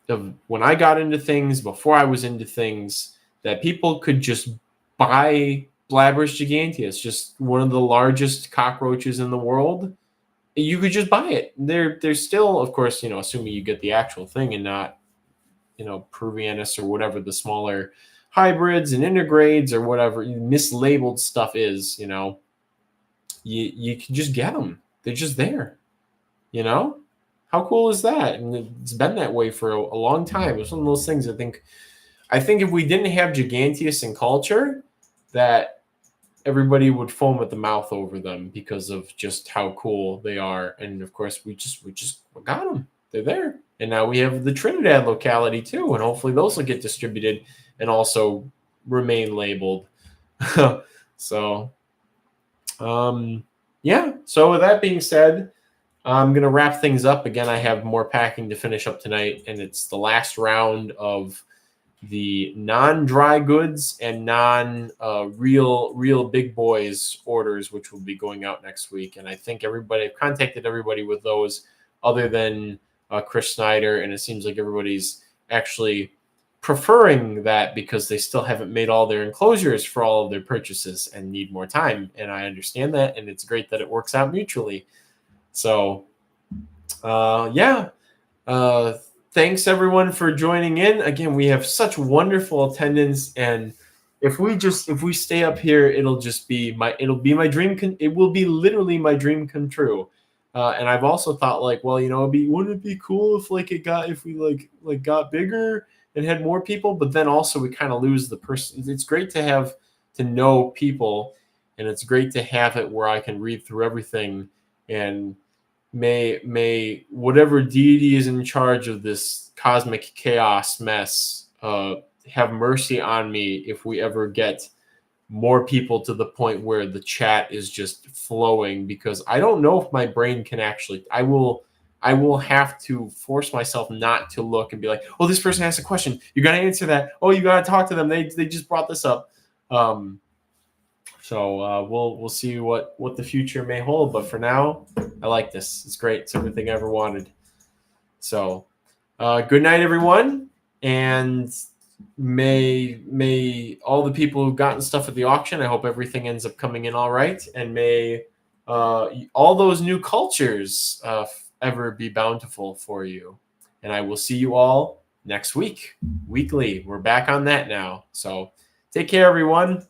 of when I got into things, before I was into things, that people could just buy Blabber's giganteus, just one of the largest cockroaches in the world. You could just buy it. They're still, of course, assuming you get the actual thing and not, Peruvianus or whatever the smaller hybrids and intergrades or whatever mislabeled stuff is, you can just get them. They're just there, How cool is that? And it's been that way for a long time. It's one of those things I think if we didn't have giganteus in culture, that everybody would foam at the mouth over them because of just how cool they are. And of course, we just got them. They're there. And now we have the Trinidad locality too, and hopefully those will get distributed and also remain labeled. So, yeah. So with that being said, I'm going to wrap things up. Again, I have more packing to finish up tonight, and it's the last round of the non-dry goods and non-real big boys orders, which will be going out next week. And I think I've contacted everybody with those other than Chris Snyder, and it seems like everybody's actually preferring that because they still haven't made all their enclosures for all of their purchases and need more time. And I understand that, and it's great that it works out mutually. So, yeah. Thanks everyone for joining in. Again, we have such wonderful attendance, and if we stay up here, it'll be my dream. It will be literally my dream come true. And I've also thought wouldn't it be cool if we got bigger and had more people? But then also we kind of lose the person. It's great to know people, and it's great to have it where I can read through everything, and may whatever deity is in charge of this cosmic chaos mess have mercy on me if we ever get more people to the point where the chat is just flowing, because I don't know if my brain can actually. I will have to force myself not to look and be like, oh, this person asked a question. You got to answer that. Oh, you got to talk to them. They just brought this up. So we'll see what the future may hold. But for now, I like this. It's great. It's everything I ever wanted. So good night, everyone. And may all the people who've gotten stuff at the auction, I hope everything ends up coming in all right. And may all those new cultures ever be bountiful for you. And I will see you all next week. Weekly. We're back on that now. So take care, everyone.